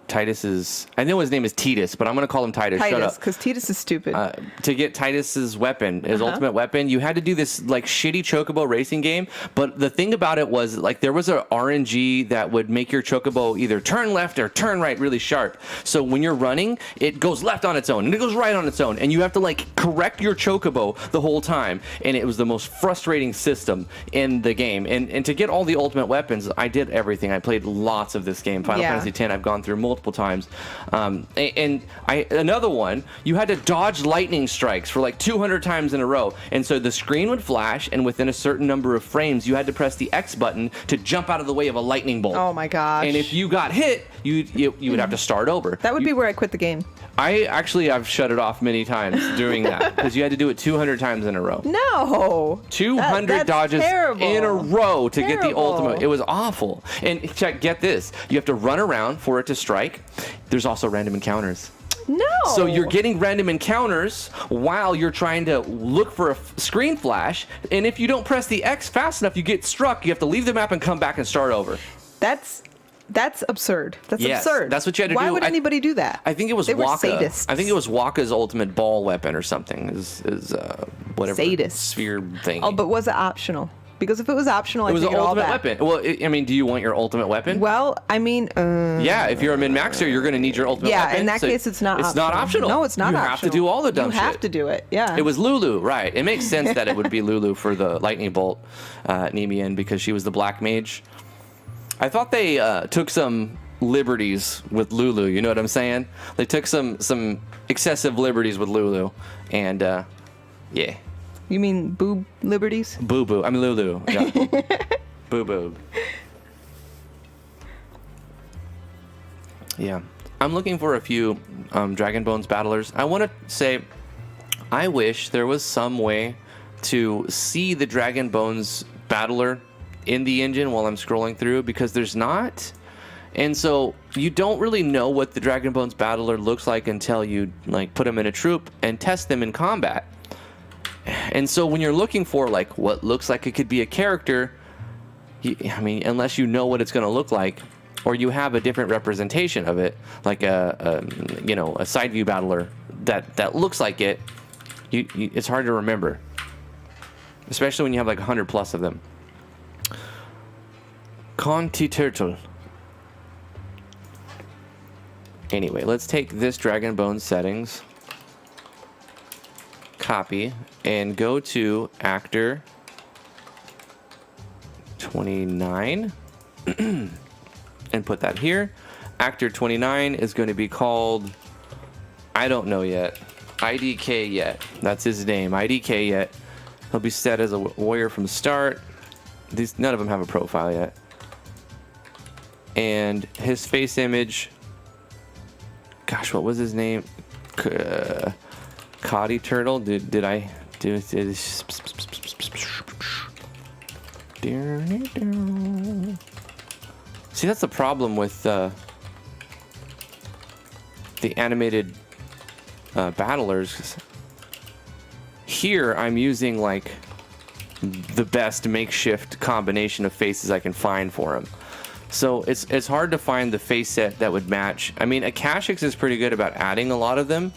Titus's, I know his name is Titus, but I'm going to call him Titus. Shut Titus, up. because Titus is stupid. To get Titus's weapon, his ultimate weapon, you had to do this like shitty chocobo racing game. But the thing about it was like there was a RNG that would make your chocobo either turn left or turn right really sharp. So when you're running, it goes left on its own and it goes right on its own, and you have to like correct your chocobo the whole time. And it was the most frustrating system in the game. And to get all the ultimate weapons, I did everything. I played lots of this game. Final Fantasy X, I've gone through multiple times. Another one, you had to dodge lightning strikes for like 200 times in a row. And so the screen would flash, and within a certain number of frames, you had to press the X button to jump out of the way of a lightning bolt. Oh my gosh. And if you got hit, you would have to start over. That would be where I quit the game. I've shut it off many times doing that because you had to do it 200 times in a row. No. 200 that's dodges terrible. in a row to get the Terrible. ultimate. It was awful. And get this. You have to run around for it to strike. There's also random encounters. No. So you're getting random encounters while you're trying to look for a screen flash. And if you don't press the X fast enough, you get struck. You have to leave the map and come back and start over. That's absurd. That's Yes, absurd. that's what you had to do. Why would anybody do that? I think it was They were Waka. sadists. I think it was Waka's ultimate ball weapon or something. Is whatever Sadists. sphere thing. Oh, but was it optional? Because if it was optional, it was I an take it all ultimate back. weapon. Well, I mean, do you want your ultimate weapon? Well, I mean, Yeah, if you're a min-maxer, you're going to need your ultimate weapon. yeah, in that So case, it's not It's not optional. No, it's not you optional. You have to do all the dumb shit. You have to do it, yeah. It was Lulu, right. It makes sense that it would be Lulu for the lightning bolt Nemean because she was the black mage. I thought they took some liberties with Lulu, you know what I'm saying? They took some excessive liberties with Lulu, and yeah. You mean boob liberties? Boo boo. I mean Lulu. Yeah. Boo boo. Yeah. I'm looking for a few Dragon Bones battlers. I want to say, I wish there was some way to see the Dragon Bones battler in the engine while I'm scrolling through, because there's not. And so you don't really know what the Dragon Bones battler looks like until you like put them in a troop and test them in combat. And so when you're looking for like what looks like it could be a character, I mean, unless you know what it's going to look like, or you have a different representation of it, like a side view battler that looks like it, it's hard to remember, especially when you have like 100 plus of them. Conti Turtle. Anyway, let's take this Dragon Bone settings, copy, and go to actor 29 and put that here. Actor 29 is going to be called, I don't know yet, IDK yet. That's his name, IDK yet. He'll be set as a warrior from the start. None of them have a profile yet. And his face image, gosh, what was his name? Coddy Turtle. Did I do it? See, that's the problem with the animated battlers. Here, I'm using like the best makeshift combination of faces I can find for him. So it's hard to find the face set that would match. I mean, Akashics is pretty good about adding a lot of them,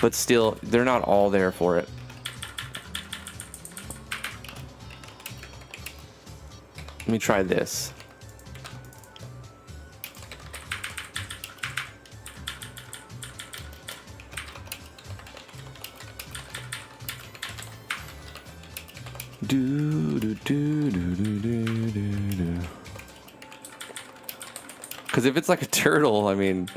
but still, they're not all there for it. Let me try this. Because if it's like a turtle, I mean,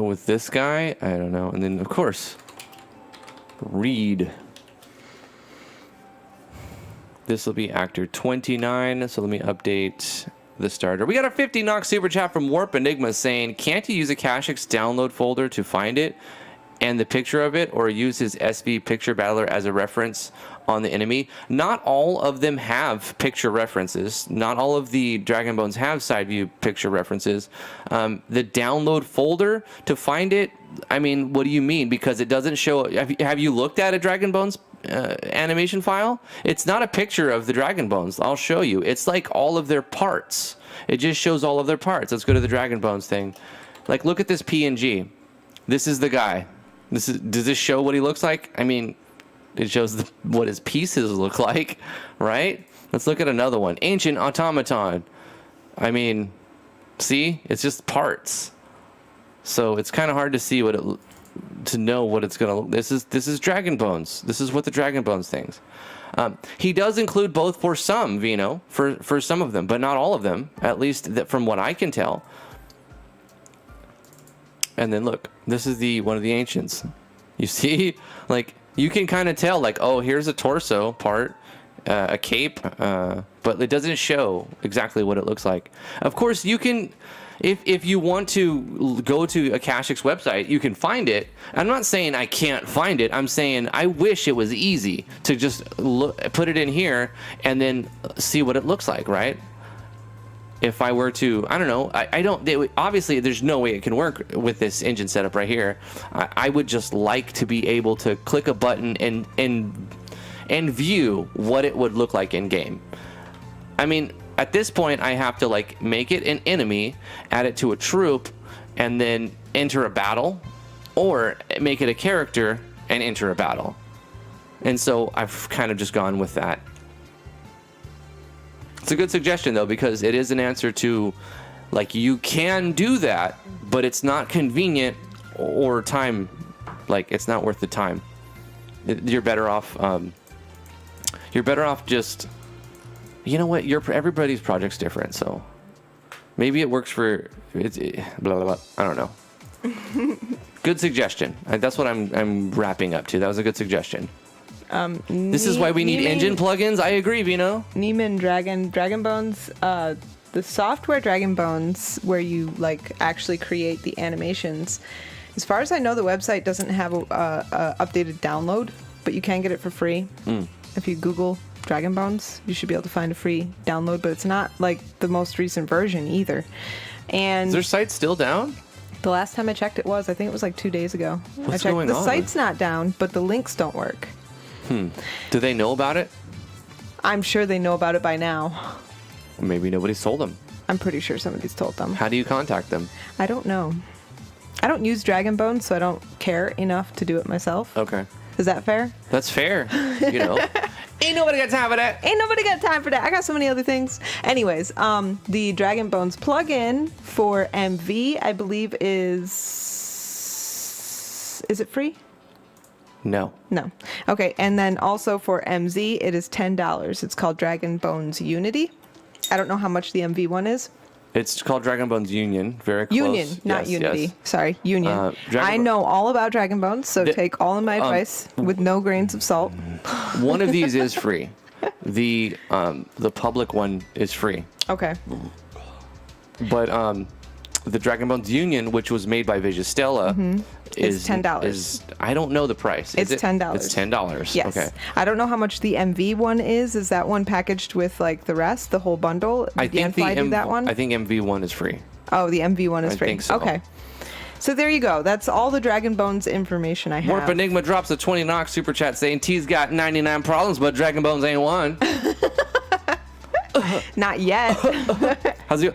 go with this guy. I don't know. And then, of course, Reed. This will be actor 29. So let me update the starter. We got a 50 knock super chat from Warp Enigma saying, can't you use a Cashix download folder to find it and the picture of it, or use his SV picture battler as a reference on the enemy? Not all of them have picture references. Not all of the Dragon Bones have side view picture references. The download folder to find it, I mean, what do you mean? Because it doesn't show. Have you looked at a Dragon Bones animation file? It's not a picture of the Dragon Bones. I'll show you. It's like all of their parts. It just shows all of their parts. Let's go to the Dragon Bones thing. Like, look at this PNG. This is the guy. Does this show what he looks like? I mean, it shows what his pieces look like, right? Let's look at another one. Ancient Automaton. I mean, see? It's just parts. So it's kind of hard to see to know what it's gonna. This is Dragon Bones. This is what the Dragon Bones things. He does include both for some, Vino, for some of them, but not all of them. At least from what I can tell. And then look, this is one of the ancients. You see, like, you can kind of tell, like, oh, here's a torso part, a cape, but it doesn't show exactly what it looks like. Of course, you can, if you want to go to a Cashix website, you can find it. I'm not saying I can't find it. I'm saying I wish it was easy to just put it in here and then see what it looks like, right? If I were to, I don't know, obviously there's no way it can work with this engine setup right here. I would just like to be able to click a button and view what it would look like in game. I mean, at this point, I have to like make it an enemy, add it to a troop, and then enter a battle, or make it a character and enter a battle. And so I've kind of just gone with that. It's a good suggestion, though, because it is an answer to, like, you can do that, but it's not convenient or time. Like, it's not worth the time. You're better off. You're better off just. You know what? Everybody's project's different, so maybe it works for. Blah blah blah. I don't know. Good suggestion. That's what I'm wrapping up to. That was a good suggestion. This is why we need engine plugins. I agree, Vino. Neiman Dragon Bones. The software Dragon Bones, where you like actually create the animations. As far as I know, the website doesn't have a updated download, but you can get it for free. If you Google Dragon Bones, you should be able to find a free download. But it's not like the most recent version either. And is their site still down? The last time I checked, it was. I think it was like 2 days ago. What's going on? The site's not down, but the links don't work. Do they know about it? I'm sure they know about it by now. Maybe nobody's told them. I'm pretty sure somebody's told them. How do you contact them? I don't know. I don't use Dragon Bones, so I don't care enough to do it myself. Okay. Is that fair? That's fair. You know. Ain't nobody got time for that. Ain't nobody got time for that. I got so many other things. Anyways, the Dragon Bones plugin for MV, I believe is it free? No. Okay, and then also for MZ, it is $10. It's called Dragon Bones Unity. I don't know how much the MV one is. It's called Dragon Bones Union. Very close. Union, not yes, Unity. Yes. Sorry, Union. I know all about Dragon Bones, so take all of my advice with no grains of salt. One of these is free. The public one is free. Okay. But the Dragon Bones Union, which was made by Vigistella, is $10. I don't know the price. It's $10. It's $10. Yes. Okay. I don't know how much the MV one is. Is that one packaged with like the rest, the whole bundle? I think that one. I think MV1 is free. Oh, the MV one is free. I think so. Okay. So there you go. That's all the Dragon Bones information I have. Warp Enigma drops a 20 knock super chat saying T's got 99 problems, but Dragon Bones ain't one. Not yet. How's you?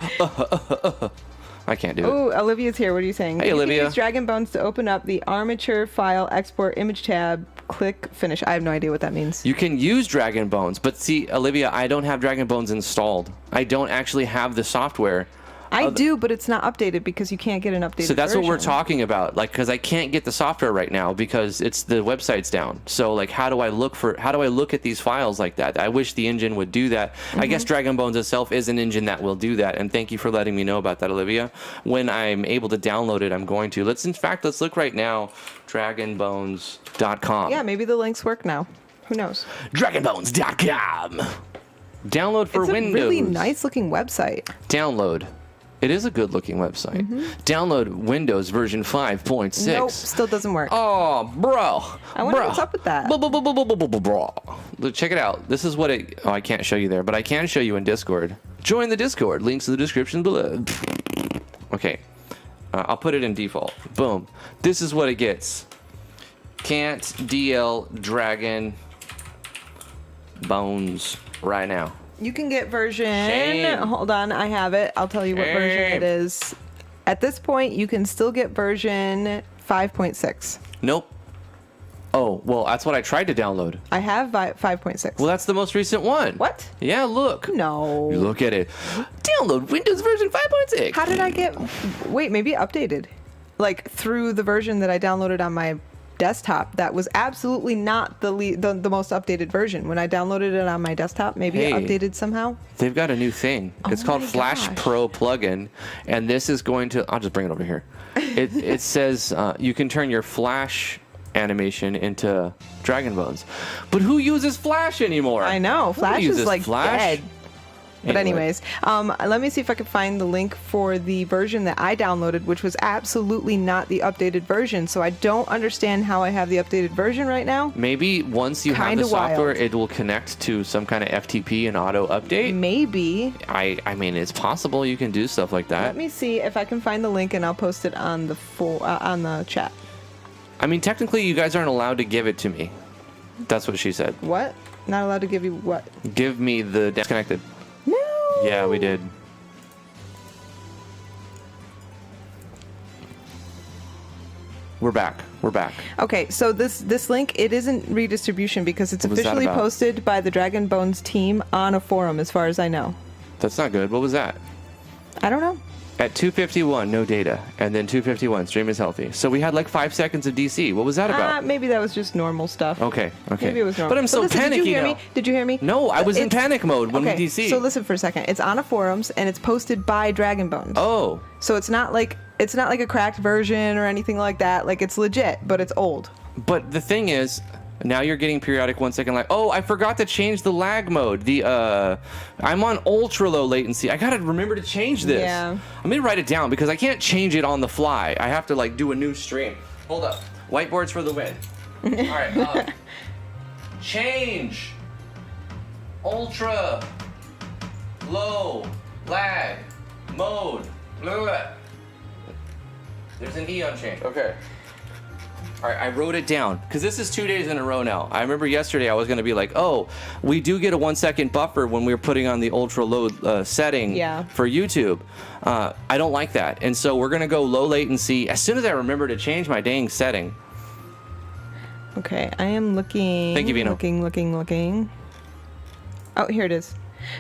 I can't do it. Oh, Olivia's here. What are you saying? Hey, Olivia. You can use Dragon Bones to open up the armature file export image tab. Click finish. I have no idea what that means. You can use Dragon Bones, but see, Olivia, I don't have Dragon Bones installed. I don't actually have the software I do, but it's not updated because you can't get an updated So that's what we're version. talking about. Like, because I can't get the software right now because the website's down. So like, how do I look at these files like that? I wish the engine would do that. I guess Dragon Bones itself is an engine that will do that. And thank you for letting me know about that, Olivia. When I'm able to download it, I'm going to. Let's look right now. Dragonbones.com. Yeah, maybe the links work now. Who knows? Dragonbones.com. Download for It's a Windows. really nice looking website. Download. It is a good looking website. Download Windows version 5.6. Nope, still doesn't work. Oh, bro. I wonder what's up with that. Bro. Look, check it out. This is what it... Oh, I can't show you there, but I can show you in Discord. Join the Discord. Links in the description below. Okay. I'll put it in default. Boom. This is what it gets. Can't DL Dragon Bones right now. You can get version. Shame. Hold on, I have it. I'll tell you what version Shame. it is. At this point, you can still get version 5.6. Nope. Oh, well, that's what I tried to download. I have 5.6. Well, that's the most recent one. What? Yeah, look. No. You look at it. Download Windows version 5.6. How did I get? Wait, maybe it updated. Like through the version that I downloaded on my desktop. That was absolutely not the most updated version. When I downloaded it on my desktop, maybe it updated somehow. They've got a new thing. It's called my Flash gosh. Pro plugin, and this is going to... I'll just bring it over here. It says you can turn your Flash animation into Dragon Bones. But who uses Flash anymore? I know. Nobody Flash is uses like Flash. dead. But Anyway. anyways, let me see if I can find the link for the version that I downloaded, which was absolutely not the updated version. So I don't understand how I have the updated version right now. Maybe once you have Kinda the software, wild. it will connect to some kind of FTP and auto update. Maybe. I mean, it's possible you can do stuff like that. Let me see if I can find the link, and I'll post it on on the chat. I mean, technically, you guys aren't allowed to give it to me. That's what she said. What? Not allowed to give you what? Give me the disconnected. No. Yeah, we did. We're back. We're back. Okay, so this link, it isn't redistribution because it's What was that officially about? posted by the Dragon Bones team on a forum, as far as I know. That's not good. What was that? I don't know. At 2:51, no data, and then 2:51, stream is healthy. So we had like 5 seconds of DC. What was that about? Maybe that was just normal stuff. Okay. Maybe it was normal. But I'm so listen, panicky did you hear now. me? Did you hear me? No, I was in It's- panic mode when okay, we DC. so listen for a second. It's on a forums and it's posted by Dragon Bones. Oh, So it's not like a cracked version or anything like that. Like it's legit, but it's old. but the thing is, now you're getting periodic 1 second lag. Oh, I forgot to change the lag mode. I'm on ultra low latency. I gotta remember to change this. Yeah. I'm gonna write it down because I can't change it on the fly. I have to like do a new stream. Hold up. Whiteboards for the win. All right. Change. Ultra low lag mode. Blah, blah, blah. There's an E on change. Okay. All right, I wrote it down because this is 2 days in a row now. I remember yesterday I was going to be like, oh, we do get a 1 second buffer when we're putting on the ultra low setting for YouTube. I don't like that. And so we're going to go low latency as soon as I remember to change my dang setting. Okay, I am looking. Thank you, Vino. Looking. Oh, here it is.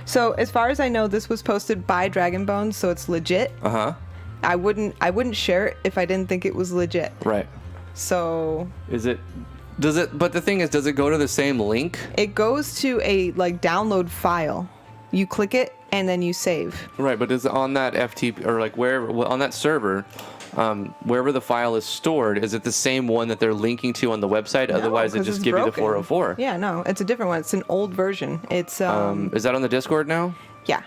So as far as I know, this was posted by Dragon Bones, so it's legit. Uh-huh. I wouldn't share it if I didn't think it was legit. Right. So But the thing is, does it go to the same link? it goes to a like download file. You click it and then you save. Right, but is it on that FTP or like wherever on that server, wherever the file is stored, is it the same one that they're linking to on the website? No, Otherwise, it 'cause just it's give you the broken. 404. Yeah, no, it's a different one. It's an old version. It's Is that on the Discord now? yeah.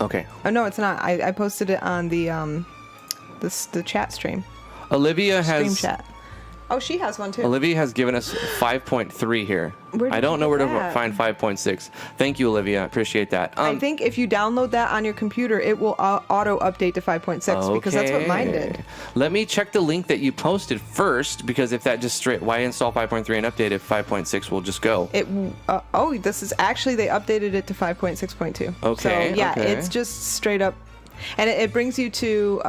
Okay. Oh no, it's not. I posted it on the the chat stream. Olivia Stream has chat. Oh, she has one too. Olivia has given us 5.3 here. Where did I don't you know where get to that? find 5.6. Thank you, Olivia. I appreciate that. I think if you download that on your computer, it will auto update to 5.6 because that's what mine did. Okay. Let me check the link that you posted first, because if that just straight, why install 5.3 and update if 5.6 will just go? This is actually, they updated it to 5.6.2. Okay, So yeah, okay. it's just straight up, and it brings you to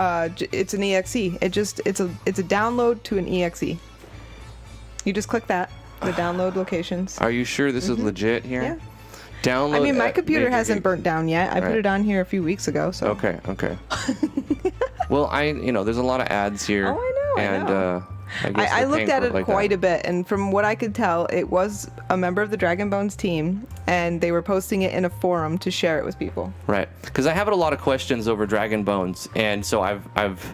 it's an exe. It's a download to an exe. You just click that, the download locations. Are you sure this is legit here? Yeah. Download. I mean, my at computer Major hasn't Geek. burnt down yet. I put Right. it on here a few weeks ago. So Okay. Well, there's a lot of ads here. Oh, I know, I And know. I guess I they're looked paying at for it like quite that. a bit, and from what I could tell, it was a member of the Dragon Bones team, and they were posting it in a forum to share it with people. Right, because I have a lot of questions over Dragon Bones, and so I've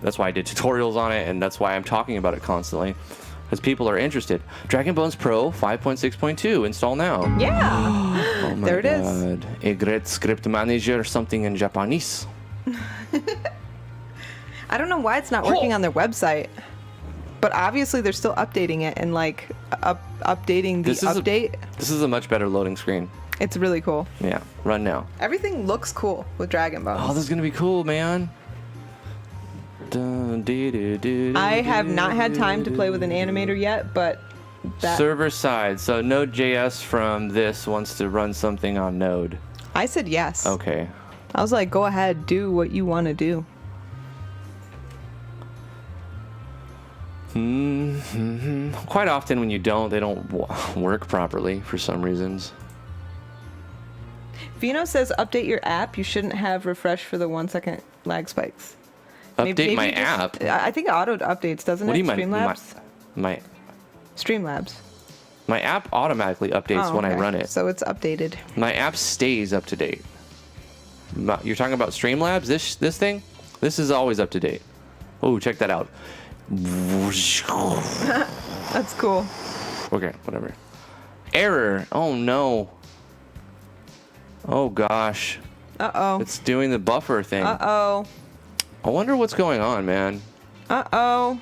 that's why I did tutorials on it, and that's why I'm talking about it constantly, because people are interested. Dragon Bones Pro 5.6.2 install now. Yeah, Oh my there it is. God. A great script manager, something in Japanese. I don't know why it's not working on their website, but obviously they're still updating it and like updating the update. This is a much better loading screen. It's really cool. Yeah, run now. Everything looks cool with Dragon Bones. Oh, this is gonna be cool, man. I have not had time to play with an animator yet, but that Server side. So Node.js from this wants to run something on Node. I said yes. Okay. I was like, go ahead, do what you want to do. Quite often when you don't, they don't work properly for some reasons. Vino says update your app. You shouldn't have refresh for the 1 second lag spikes. Update my you just- app? I think auto updates, doesn't What it? do you mean? Streamlabs? My Streamlabs. app automatically updates when I okay. run it. So it's updated. My app stays up to date. You're talking about Streamlabs? This thing? This is always up to date. Oh, check that out. That's cool. Okay, whatever. Error. Oh no. Oh gosh. Uh-oh. It's doing the buffer thing. Uh-oh. I wonder what's going on, man. Uh-oh.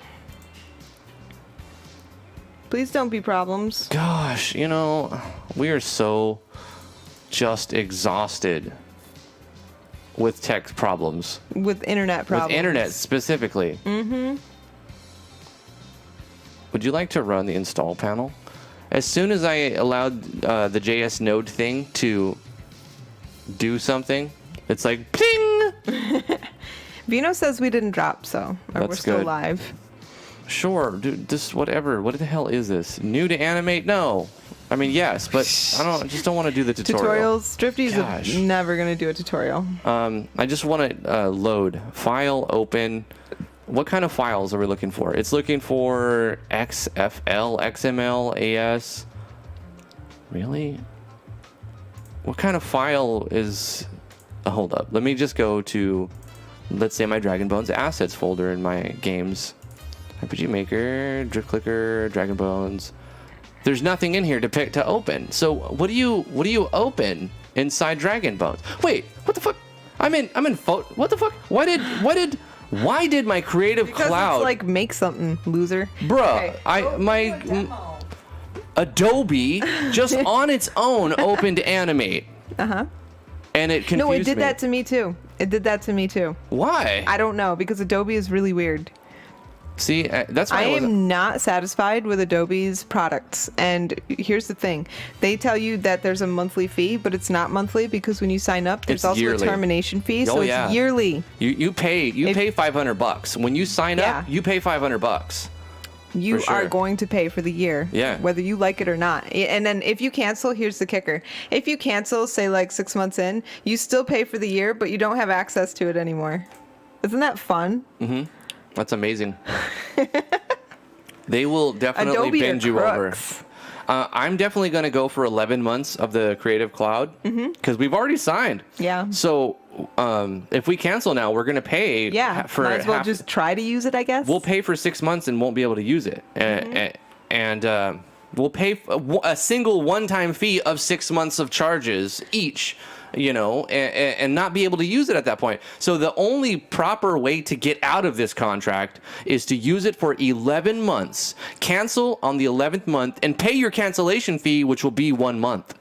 Please don't be problems. Gosh, we are so just exhausted with tech problems. With internet problems. With internet specifically. Mm-hmm. Would you like to run the install panel? As soon as I allowed the JS Node thing to do something, it's like ping! Vino says we didn't drop, so we're That's still good. live. Sure, dude, this whatever. What the hell is this? New to animate? No. I mean, yes, but I just don't want to do the tutorial. Tutorials. Drifty's Gosh. never going to do a tutorial. I just want to load. File, open. What kind of files are we looking for? It's looking for XFL, XML, AS. Really? What kind of file is... hold up. Let me just go to, let's say, my Dragon Bones assets folder in my games. RPG Maker, Drift Clicker, Dragon Bones. There's nothing in here to open. So what do you open inside Dragon Bones? Wait, what the fuck? I'm in what the fuck? Why did my Creative Because Cloud, it's like make something, loser. bruh, Okay. Adobe just on its own opened Animate. Uh-huh. And it confused No, it did me. that to me too. It did that to me too. Why? I don't know, because Adobe is really weird. See, that's why I I wasn't. am not satisfied with Adobe's products. And here's the thing. They tell you that there's a monthly fee, but it's not monthly because when you sign up, there's It's also yearly. a termination fee. Oh, So yeah. it's yearly. You pay $500 when you sign Yeah. up. You pay $500. You For sure. are going to pay for the year. Yeah. Whether you like it or not. And then if you cancel, here's the kicker. If you cancel, say like 6 months in, you still pay for the year, but you don't have access to it anymore. Isn't that fun? That's amazing. They will definitely Adobe are bend you over. crooks. I'm definitely going to go for 11 months of the Creative Cloud because we've already signed. Yeah. So if we cancel now, we're going to pay. Yeah. For might as well half- just try to use it, I guess. We'll pay for 6 months and won't be able to use it, and we'll pay a single one-time fee of 6 months of charges each. And not be able to use it at that point. So the only proper way to get out of this contract is to use it for 11 months, cancel on the 11th month, and pay your cancellation fee, which will be 1 month.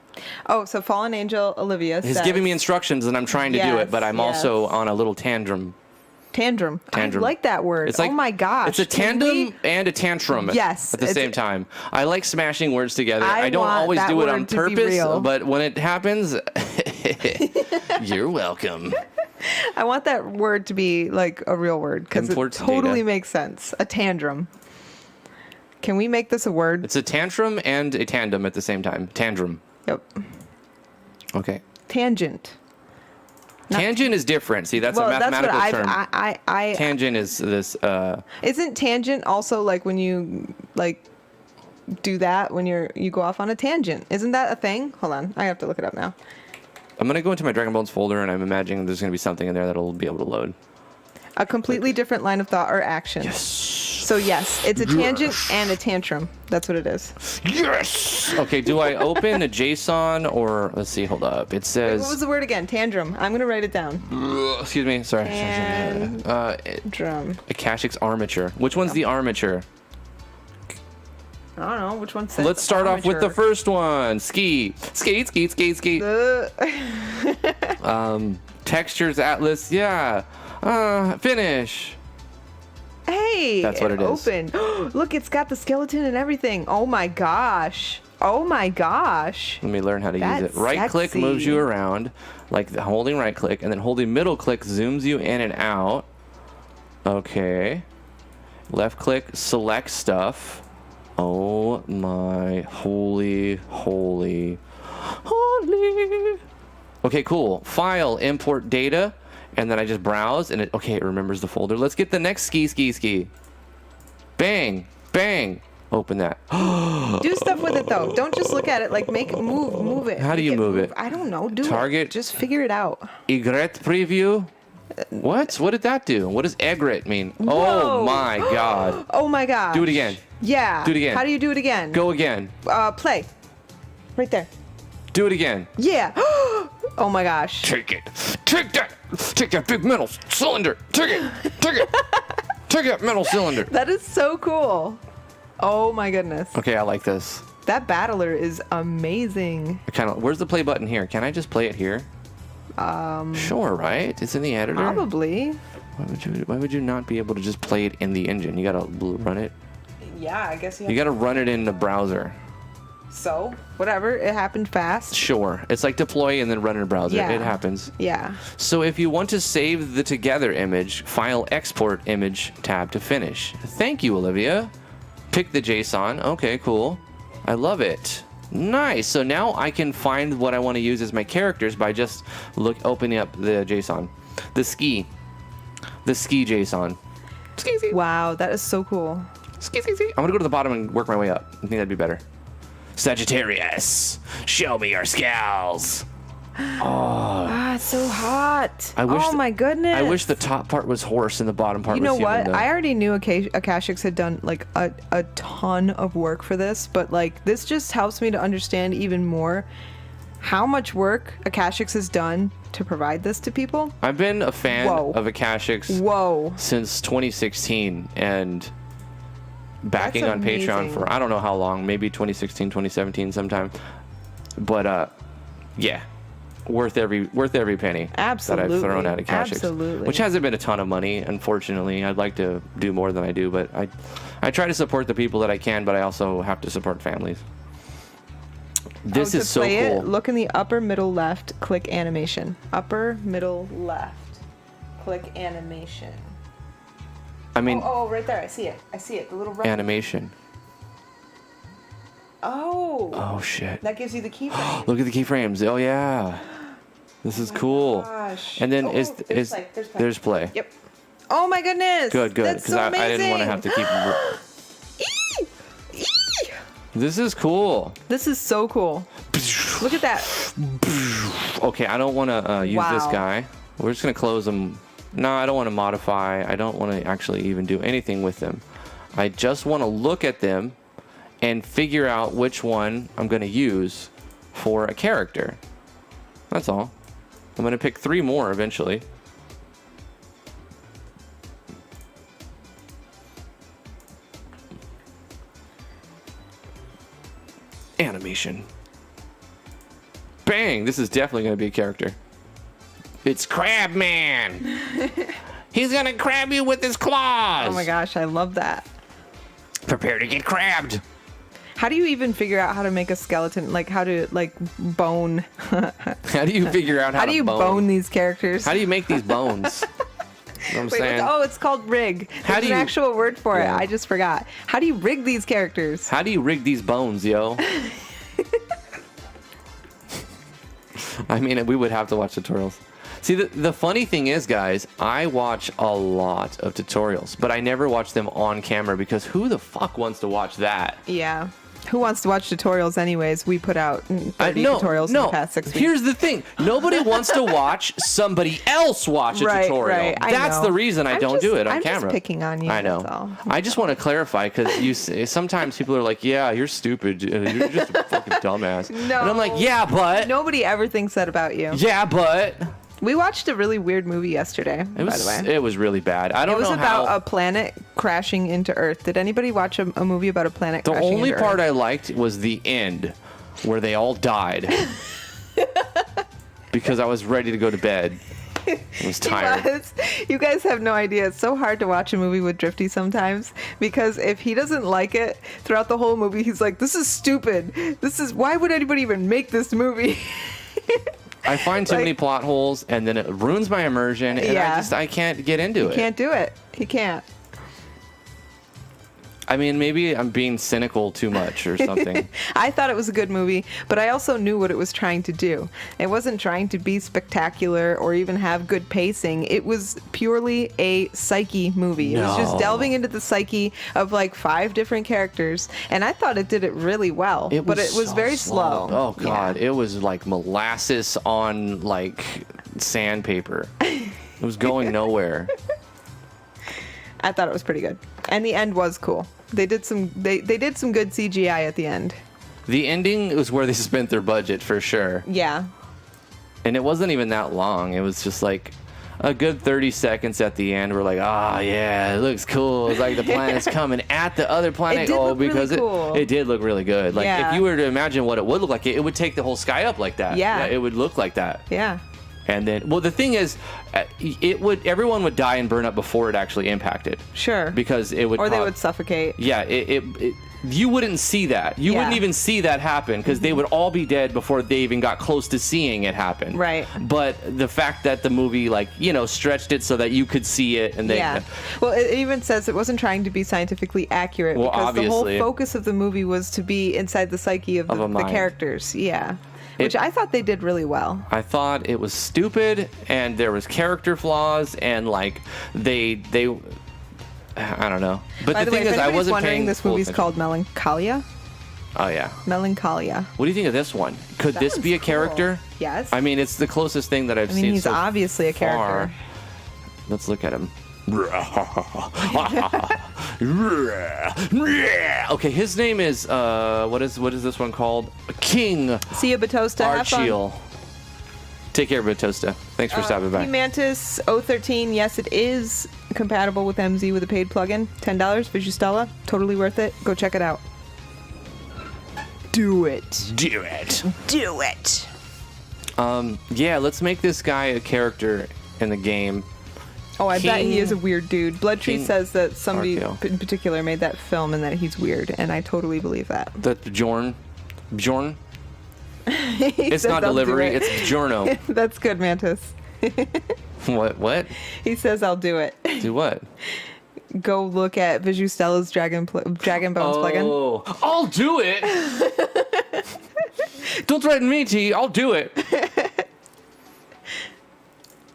Oh, so Fallen Angel Olivia He's says... giving me instructions, and I'm trying to do it, but I'm also on a little tantrum. Tantrum. Tantrum. I like that word. It's like, oh my gosh. It's a Can tandem we- and a tantrum Yes, at the it's- same time. I like smashing words together. I I don't want always that do it on word to be purpose, real. but when it happens, you're welcome. I want that word to be like a real word because it Important totally data. makes sense. A tantrum. Can we make this a word? It's a tantrum and a tandem at the same time. Tandem. Yep. Okay. Tangent. Tangent is different. See, that's a mathematical term. Tangent is this. Isn't tangent also like when you like do that when you go off on a tangent? Isn't that a thing? Hold on, I have to look it up now. I'm gonna go into my Dragon Bones folder, and I'm imagining there's gonna be something in there that'll be able to load. A completely different line of thought or action. Yes. So yes, it's a tangent and a tantrum. That's what it is. Yes. Okay. Do I open a JSON or let's see? Hold up. It says. What was the word again? Tantrum. I'm gonna write it down. Excuse me. Sorry. Drum. Akashic's armature. Which one's the armature? I don't know which one says. Let's start off with the first one. Ski. Textures Atlas. Yeah. Finish. Hey, that's what it is. Opened. Look, it's got the skeleton and everything. Oh my gosh. Let me learn how to use it. Right click moves you around, like holding right click, and then holding middle click zooms you in and out. Okay. Left click select stuff. Oh my holy. Okay, cool. File, import data, and then I just browse, and it remembers the folder. Let's get the next ski. Bang. Open that. Do stuff with it though. Don't just look at it. Like move it. How do you move it? I don't know. Target. Just figure it out. Egret preview. What did that do? What does egret mean? Whoa. Oh my god. Oh my god. Do it again. Yeah. Do it again. How do you do it again? Go again. Play. Right there. Do it again. Yeah. Oh my gosh. Take it. Take that. Take that big metal cylinder. Take it. Take that metal cylinder. That is so cool. Oh my goodness. Okay, I like this. That battler is amazing. Where's the play button here? Can I just play it here? Sure, right? It's in the editor. Probably. Why would you not be able to just play it in the engine? You gotta run it. Yeah, I guess you gotta run it in the browser. So, whatever. It happened fast. Sure. It's like deploy and then run in a browser. Yeah. It happens. Yeah. So if you want to save the together image, file export image tab to finish. Thank you, Olivia. Pick the JSON. Okay, cool. I love it. Nice. So now I can find what I want to use as my characters by just opening up the JSON. The ski JSON. Ski. Wow, that is so cool. Ski. I'm gonna go to the bottom and work my way up. I think that'd be better. Sagittarius, show me your scales. It's so hot. Oh my goodness. I wish the top part was horse and the bottom part was human. You know what? I already knew Akashics had done like a ton of work for this, but like this just helps me to understand even more how much work Akashics has done to provide this to people. I've been a fan of Akashics since 2016 and backing on Patreon for I don't know how long, maybe 2016, 2017 sometime. But yeah. Worth every penny that I've thrown at Akashics. Absolutely. Which hasn't been a ton of money, unfortunately. I'd like to do more than I do, but I try to support the people that I can, but I also have to support families. This is so cool. Look in the upper middle left, click animation. Upper middle left, click animation. I mean, right there. I see it. The little animation. Oh shit. That gives you the keyframe. Look at the keyframes. Oh yeah. This is cool. Gosh. And then there's play. Yep. Oh my goodness. Good. That's so amazing. I didn't want to have to keep. This is cool. This is so cool. Look at that. Okay, I don't want to use this guy. We're just gonna close them. No, I don't want to modify. I don't want to actually even do anything with them. I just want to look at them and figure out which one I'm going to use for a character. That's all. I'm going to pick 3 more eventually. Animation. Bang! This is definitely going to be a character. It's Crab Man! He's going to crab you with his claws! Oh my gosh, I love that. Prepare to get crabbed! How do you even figure out how to make a skeleton? Like how to bone? How do you figure out how to bone these characters? How do you make these bones? You know what I'm saying? It's called rig. There's an actual word for it. I just forgot. How do you rig these characters? How do you rig these bones, yo? I mean, we would have to watch tutorials. See, the funny thing is, guys, I watch a lot of tutorials, but I never watch them on camera because who the fuck wants to watch that? Yeah. Who wants to watch tutorials anyways? We put out 30 tutorials in the past 6 weeks. Here's the thing. Nobody wants to watch somebody else watch a tutorial. Right. That's the reason I don't do it on camera. I'm just picking on you. I know. That's all. I just want to clarify because sometimes people are like, yeah, you're stupid. You're just a fucking dumbass. No. And I'm like, yeah, but. Nobody ever thinks that about you. Yeah, but. We watched a really weird movie yesterday, by the way. It was really bad. I don't know how. It was about a planet crashing into Earth. Did anybody watch a movie about a planet crashing into Earth? The only part I liked was the end, where they all died. Because I was ready to go to bed. I was tired. You guys have no idea. It's so hard to watch a movie with Drifty sometimes because if he doesn't like it throughout the whole movie, he's like, "This is stupid. Why would anybody even make this movie?" I find too many plot holes, and then it ruins my immersion, and I can't get into it. He can't do it. He can't. I mean, maybe I'm being cynical too much or something. I thought it was a good movie, but I also knew what it was trying to do. It wasn't trying to be spectacular or even have good pacing. It was purely a psyche movie. It was just delving into the psyche of like 5 different characters, and I thought it did it really well. But it was very slow. Oh, God. Yeah. It was like molasses on like sandpaper. It was going nowhere. I thought it was pretty good, and the end was cool. They did some good CGI at the end. The ending was where they spent their budget for sure. Yeah. And it wasn't even that long. It was just like a good 30 seconds at the end. We're like, yeah, it looks cool. It's like the planet's coming at the other planet. Because really cool. It did look really good. Like if you were to imagine what it would look like, it would take the whole sky up like that. Yeah. It would look like that. Yeah. And then, the thing is, everyone would die and burn up before it actually impacted. Sure. Because it would. Or they would suffocate. Yeah, you wouldn't see that. You wouldn't even see that happen because they would all be dead before they even got close to seeing it happen. Right. But the fact that the movie, stretched it so that you could see it, and well, it even says it wasn't trying to be scientifically accurate because obviously, the whole focus of the movie was to be inside the psyche of the characters. Yeah. Which I thought they did really well. I thought it was stupid, and there was character flaws, and they I don't know. But By the thing way, is, I wasn't wondering, paying this movie's called Melancholia. Oh yeah, Melancholia. What do you think of this one? Could this be a character? Yes. I mean, it's the closest thing that I've seen. He's obviously a character. Let's look at him. Okay, his name is what is this one called? King. See you, Batosta. Archiel. Take care, Batosta. Thanks for stopping by. Mantis 013. Yes, it is compatible with MZ with a paid plugin. $10. Vigustella. Totally worth it. Go check it out. Do it. Do it. Do it. Yeah, let's make this guy a character in the game. Oh, I bet he is a weird dude. Bloodtree says that somebody in particular made that film and that he's weird, and I totally believe that. That's Bjorn? It's not delivery, it's Bjorno. That's good, Mantis. What? He says I'll do it. Do what? Go look at Visustella's Dragon Bones plugin. Oh, I'll do it! Don't threaten me, T. I'll do it.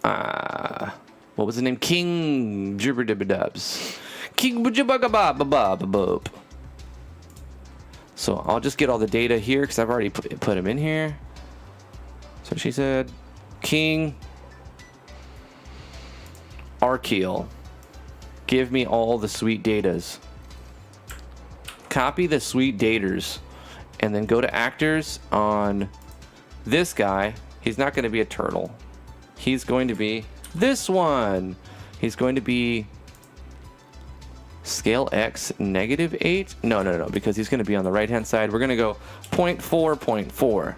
What was the name? King Jibberdibidubs. King Bujabagababababab. So I'll just get all the data here because I've already put him in here. So she said, King Archiel. Give me all the sweet datas. Copy the sweet daters. And then go to actors on this guy. He's not going to be a turtle. He's going to be this one. He's going to be scale X -8. No, because he's going to be on the right hand side. We're going to go 0.4.4.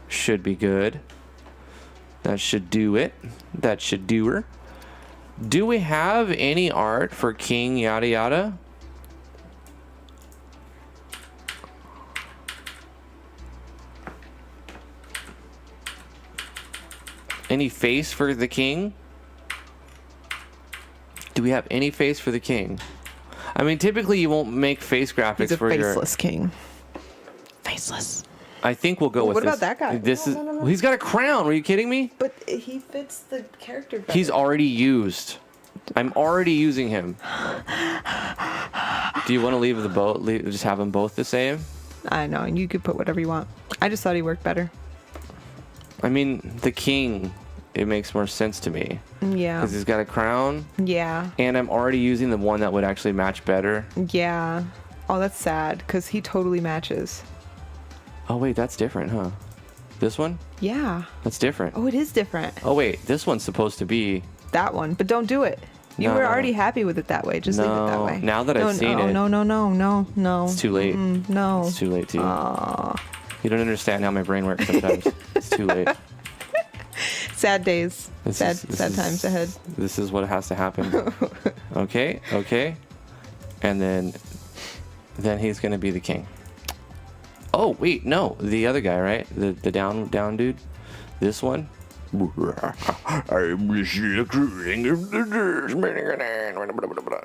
Should be good. That should do it. That should do her. Do we have any art for King Yada Yada? Any face for the king? Do we have any face for the king? I mean, typically you won't make face graphics for your... He's a faceless king. Faceless. I think we'll go with What this. about that guy? This No, is. no, no, no. Well, he's got a crown. Are you kidding me? But he fits the character better. He's already used. I'm already using him. Do you want to leave the boat? Just have them both the same? I know, and you could put whatever you want. I just thought he worked better. I mean, the king. It makes more sense to me. Yeah. Because he's got a crown. Yeah. And I'm already using the one that would actually match better. Yeah. Oh, that's sad, because he totally matches. Oh, wait, that's different, huh? This one? Yeah. That's different. Oh, it is different. Oh, wait, this one's supposed to be... That one, but don't do it. You No. were already happy with it that way. Just leave it that way. Now that I've seen it... No. It's too late. No. It's too late, too. Aw. You don't understand how my brain works sometimes. It's too late. Sad days. This Sad is- times ahead. This is what has to happen. Okay. And then he's going to be the king. Oh, wait, no. The other guy, right? The down dude? This one?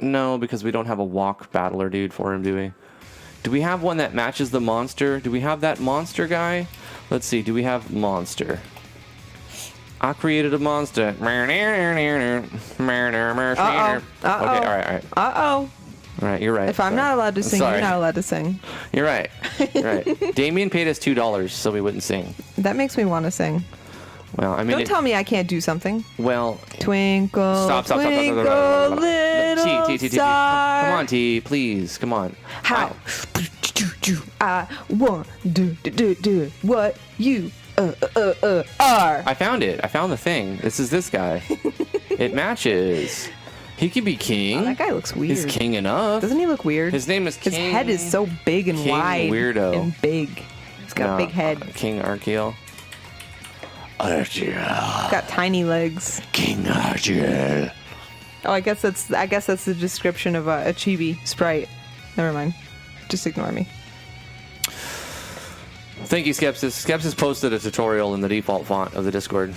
No, because we don't have a walk battler dude for him, do we? Do we have one that matches the monster? Do we have that monster guy? Let's see. Do we have monster? I created a monster. Okay, all right. Uh-oh. All right, you're right. If I'm not allowed to sing, Sorry. you're not allowed to sing. You're right. You're right. Damien paid us $2 so we wouldn't sing. That makes me want to sing. Well, I mean, Don't tell me I can't do something. well, Twinkle, stop. twinkle, little T. star. Come on, T, please. Come on. How I wonder what you are. I found it. I found the thing. This is this guy. It matches. He could be king. Oh, that guy looks weird. He's king enough. Doesn't he look weird? His name is King. His head is so big and King wide Weirdo. and big. He's got a big head. King Archael. He's got tiny legs. King Archael. Oh, I guess that's the description of a Chive sprite. Never mind. Just ignore me. Thank you, Skepsis. Skepsis posted a tutorial in the default font of the Discord.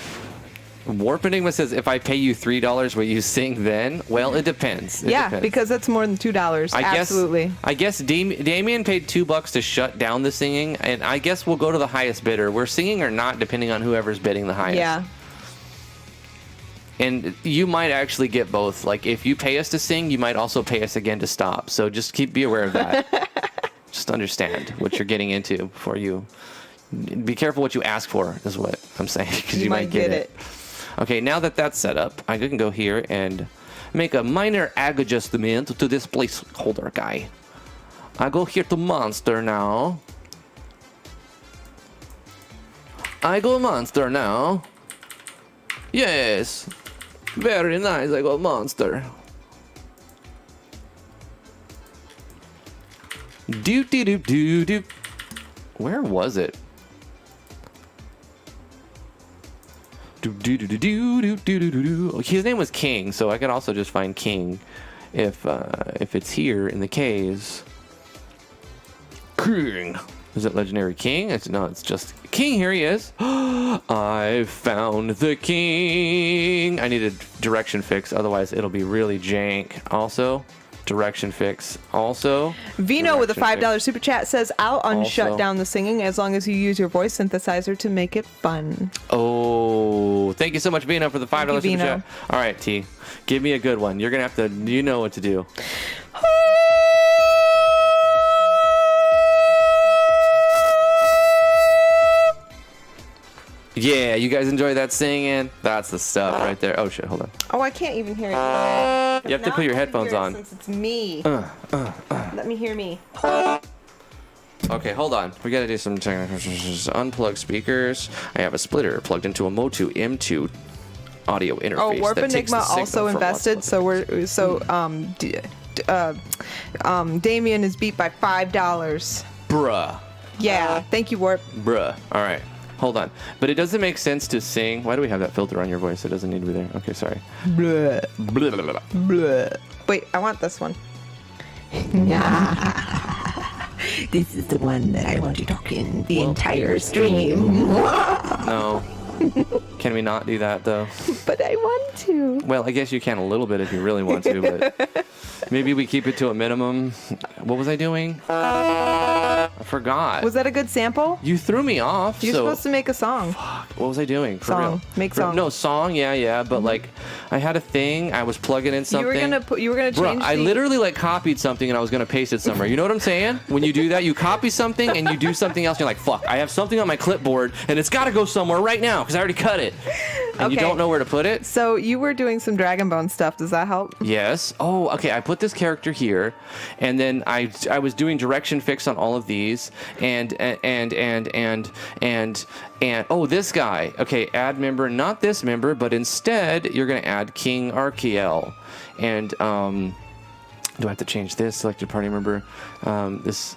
Warp Enigma says, if I pay you $3, will you sing then? Well, it depends. It depends. Because that's more than $2. Absolutely. I guess Damien paid $2 to shut down the singing, and I guess we'll go to the highest bidder. We're singing or not, depending on whoever's bidding the highest. Yeah. And you might actually get both. Like, if you pay us to sing, you might also pay us again to stop. So just be aware of that. Just understand what you're getting into before you... Be careful what you ask for, is what I'm saying, because you might get it. Okay, now that that's set up, I can go here and make a minor adjustment to this placeholder guy. I go here to monster now. Yes. Very nice, I go monster. Do. Where was it? His name was King, so I could also just find King if it's here in the K's. King. Is it Legendary King? It's just King. Here he is. I found the king. I need a direction fix, otherwise it'll be really jank. Also, direction fix. Also, Vino with a $5 fix. super chat says, I'll unshut Also- down the singing as long as you use your voice synthesizer to make it fun. Oh, thank you so much, Vino, for the $5 super Vino. chat. All right, T, give me a good one. You're gonna have to. You know what to do. Yeah, you guys enjoy that singing? That's the stuff right there. Oh shit, hold on. Oh, I can't even hear it. You have to put your headphones on. Since it's me. Let me hear me. Okay, hold on. We gotta do some technical. Unplug speakers. I have a splitter plugged into a Motu M2 audio interface. Oh, Warp that takes the Enigma signal also from invested, Damien is beat by $5. Bruh. Yeah, thank you, Warp. Bruh. All right. Hold on. But it doesn't make sense to sing. Why do we have that filter on your voice? It doesn't need to be there. Okay, sorry. Blah, Blah, blah, blah. blah. Wait, I want this one. This is the one that I want to talk in the entire stream. No. Can we not do that, though? But I want to. Well, I guess you can a little bit if you really want to, but maybe we keep it to a minimum. What was I doing? I forgot. Was that a good sample? You threw me off. You're so supposed to make a song. what was I doing? For Song. real? Make song. No song. Yeah. But like, I had a thing. I was plugging in something. You were gonna change. Bro, I literally like copied something and I was gonna paste it somewhere. You know what I'm saying? When you do that, you copy something and you do something else. And you're like, fuck, I have something on my clipboard and it's got to go somewhere right now because I already cut it. And you Okay. don't know where to put it. So you were doing some Dragon Bone stuff. Does that help? Yes. Oh, okay. I put this character here, and then I was doing direction fix on all of these, and oh, this guy. Okay, add member, not this member, but instead you're gonna add King Arkiel, and do I have to change this selected party member? This.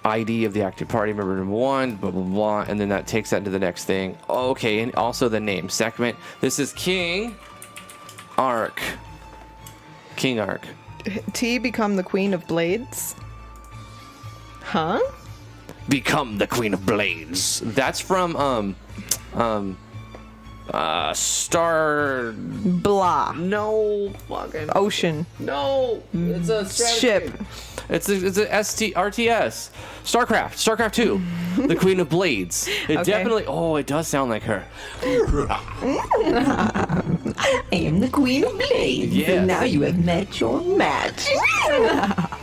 ID of the active party member number 1, blah, blah, blah, and then that takes that to the next thing. Okay, and also the name segment. This is King Ark. King Ark. T become the Queen of Blades? Huh? Become the Queen of Blades. That's from Star. Blah. No fucking. Ocean. No, it's a strategy. Ship. It's a RTS. StarCraft 2. The Queen of Blades. It Okay. definitely. Oh, it does sound like her. I am the Queen of Blades. Yes. And now you have met your match.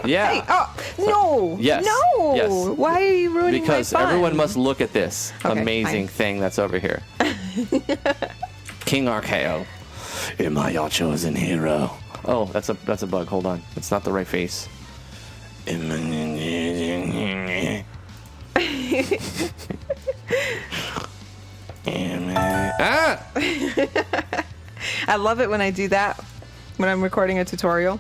Yeah. Oh, no. Yes. No. Yes. Why are you ruining Because my fun? everyone must look at this Okay, amazing fine. thing that's over here. King Archeo. Am I your chosen hero? Oh, that's a bug. Hold on. That's not the right face. Ah! I love it when I do that when I'm recording a tutorial.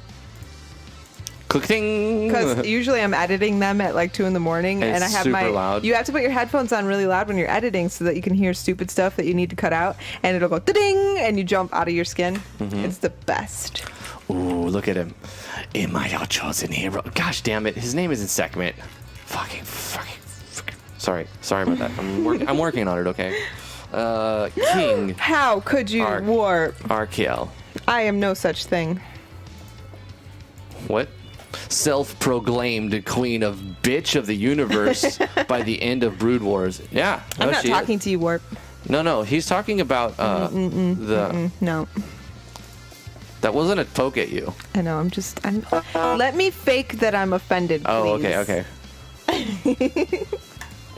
Clicking. Because usually I'm editing them at like 2 in the morning, And and I it's have super my. loud. You have to put your headphones on really loud when you're editing, so that you can hear stupid stuff that you need to cut out, and it'll go ding, and you jump out of your skin. Mm-hmm. It's the best. Ooh, look at him. Am I your chosen hero? Gosh damn it. His name isn't Sekhmet. Fucking. Sorry about that. I'm working on it, okay? King How could you warp? Arkiel. I am no such thing. What? Self-proclaimed queen of bitch of the universe by the end of Brood Wars. Yeah. I'm no, not she is. talking to you, warp. No. He's talking about No. That wasn't a poke at you. I know. Let me fake that I'm offended, please. Oh, okay.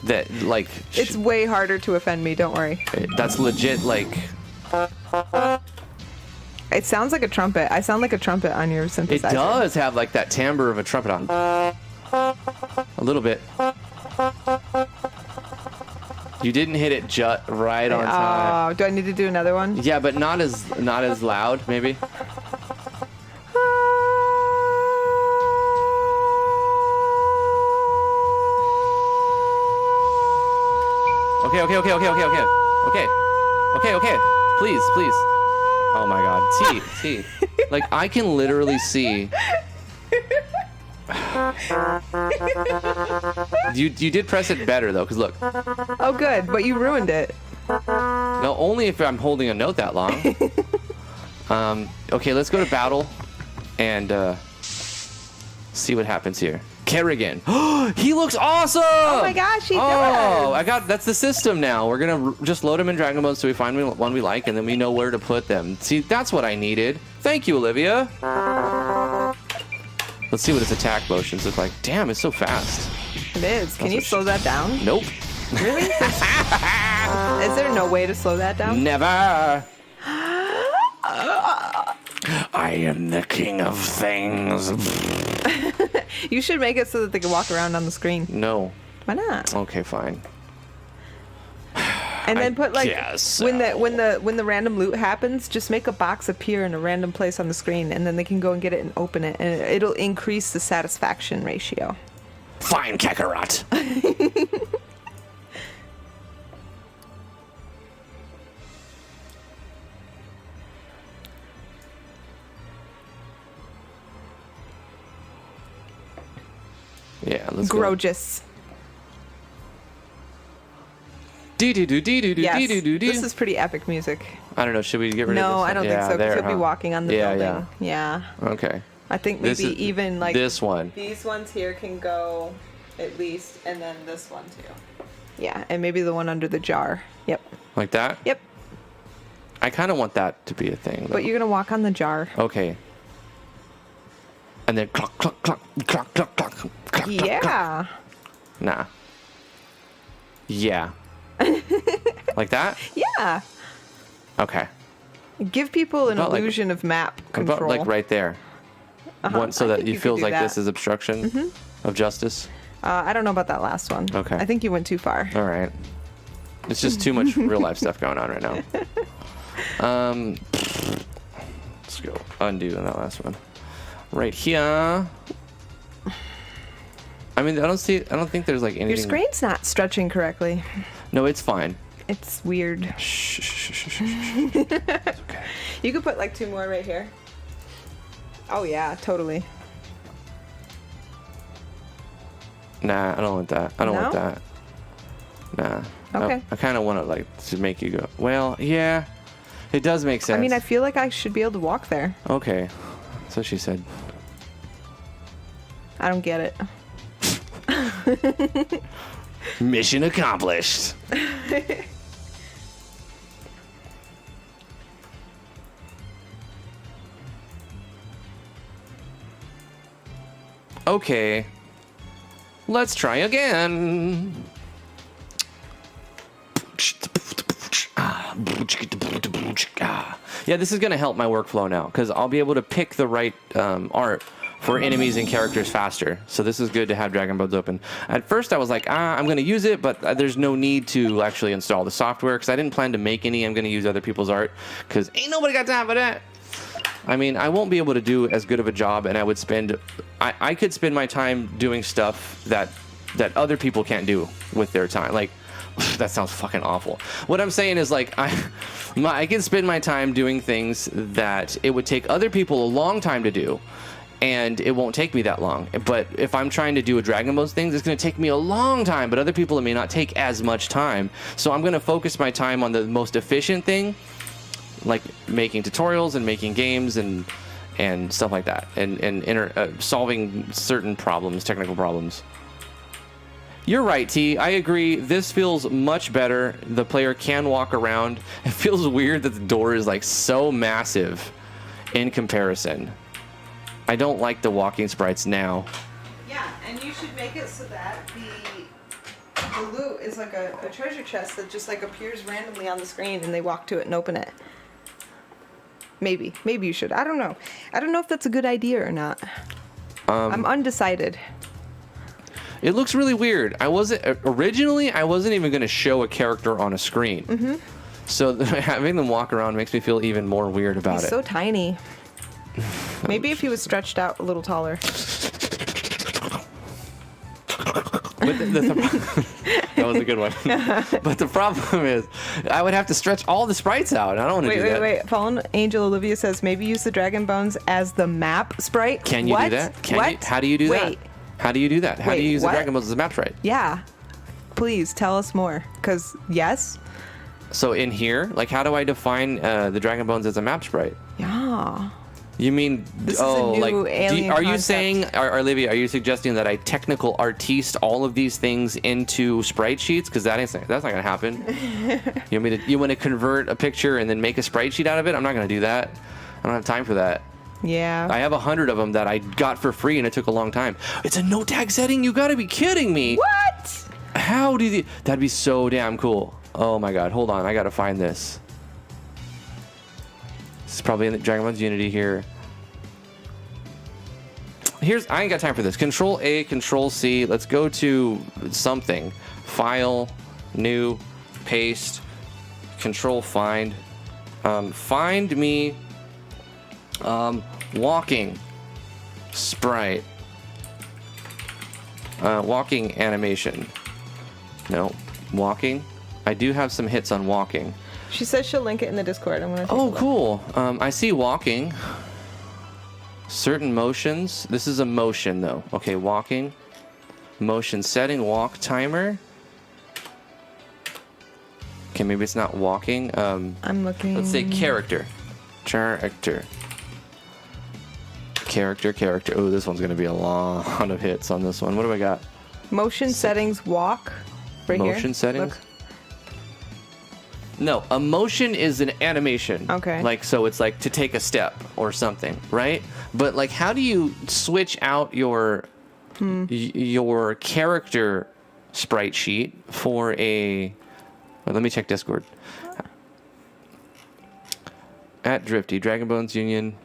That like It's way harder to offend me. Don't worry. that's legit. Like It sounds like a trumpet. I sound like a trumpet on your synthesizer. it does have like that timbre of a trumpet on. A little bit. You didn't hit it right on time. Oh, do I need to do another one? Yeah, but not as loud, maybe. Okay. Please. Oh my God. T. Like I can literally see. You did press it better though, cause look. Oh, good, but you ruined it. No, only if I'm holding a note that long. Okay, let's go to battle and see what happens here. Kerrigan. He looks awesome! Oh my gosh, he does! That's the system now. We're gonna just load them in Dragon Mode so we find one we like and then we know where to put them. See, that's what I needed. Thank you, Olivia. Let's see what its attack motions look like. Damn, it's so fast. It is. Can you slow that down? Nope. Really? Is there no way to slow that down? Never. I am the king of things. You should make it so that they can walk around on the screen. No. Why not? Okay, fine. And then put like guess when the random loot happens, just make a box appear in a random place on the screen, and then they can go and get it and open it, and it'll increase the satisfaction ratio. Fine, Kakarot. Yeah, let's go. Gorgeous. Yes, this is pretty epic music. I don't know. Should we get rid of this? No, I don't think so, because he'll be walking on the building. Yeah. Okay. I think maybe even like this one. these ones here can go at least, and then this one too. Yeah, and maybe the one under the jar. Yep. Like that? Yep. I kind of want that to be a thing, though. But you're gonna walk on the jar. Okay. And then cluck, cluck, cluck, cluck, cluck, cluck, cluck, Yeah. cluck. Nah. Yeah. Like that? Yeah. Okay. Give people an About like- illusion of map About control. like right there. So I that think it you could feels do like that. this is obstruction of justice. I don't know about that last one. Okay. I think you went too far. All right. It's just too much real life stuff going on right now. Let's go undo on that last one. Right here. I mean, I don't think there's like anything. Your screen's not stretching correctly. No, it's fine. It's weird. Shh, shh, shh, shh, shh. It's okay. You could put like 2 more right here. Oh yeah, totally. Nah, I don't want that. I don't want No? that. Nah. Okay. I kind of want it like to make you go. Well, yeah, it does make sense. I mean, I feel like I should be able to walk there. Okay, so she said. I don't get it. Mission accomplished. Okay. Let's try again. Yeah, this is going to help my workflow now because I'll be able to pick the right art for enemies and characters faster. So this is good to have Dragon Bones open. At first I was like, I'm going to use it, but there's no need to actually install the software because I didn't plan to make any. I'm going to use other people's art because ain't nobody got time for that. I mean, I won't be able to do as good of a job, and I would spend... I could spend my time doing stuff that other people can't do with their time. Like, that sounds fucking awful. What I'm saying is, like, I can spend my time doing things that it would take other people a long time to do, and it won't take me that long. But if I'm trying to do a Dragon Bones thing, it's going to take me a long time, but other people, it may not take as much time. So I'm going to focus my time on the most efficient thing, like making tutorials and making games and stuff like that, and solving certain problems, technical problems. You're right, T. I agree. This feels much better. The player can walk around. It feels weird that the door is like so massive in comparison. I don't like the walking sprites now. Yeah, and you should make it so that the loot is like a treasure chest that just like appears randomly on the screen and they walk to it and open it. Maybe you should. I don't know. I don't know if that's a good idea or not. I'm undecided. It looks really weird. Originally I wasn't even going to show a character on a screen. So having them walk around makes me feel even more weird about He's it. so tiny. Maybe if he was stretched out a little taller. But that was a good one. But the problem is, I would have to stretch all the sprites out. I don't want to do that. Wait. Fallen Angel Olivia says maybe use the Dragon Bones as the map sprite. Can you do that? How do you do that? How do you do that? How do you use the Dragon Bones as a map sprite? Yeah. Please tell us more. Because, yes. So in here, like, how do I define the Dragon Bones as a map sprite? Yeah. You mean, This is a new alien are you concept. saying, Olivia, are you suggesting that I technical artiste all of these things into sprite sheets? Because that's not going to happen. You want to convert a picture and then make a sprite sheet out of it? I'm not going to do that. I don't have time for that. Yeah. I have 100 of them that I got for free and it took a long time. It's a no tag setting? You got to be kidding me. What? How do you... That'd be so damn cool. Oh my god, hold on. I got to find this. This is probably in the Dragon Bones Unity here. I ain't got time for this. Control A, Control C. Let's go to something. File, new, paste, Control Find. Find me walking sprite. Walking animation. No, walking. I do have some hits on walking. She says she'll link it in the Discord. I'm gonna. Oh, cool. I see walking. Certain motions. This is a motion, though. Okay, walking. Motion setting. Walk timer. Okay, maybe it's not walking. I'm looking. Let's say character. Character. Oh, this one's gonna be a lot of hits on this one. What do I got? Motion settings walk. Right here. Motion settings? Look. No, a motion is an animation. Okay. Like, so it's like to take a step or something, right? But like, how do you switch out your your character sprite sheet for a? Well, let me check Discord. At Drifty, Dragon Bones Union.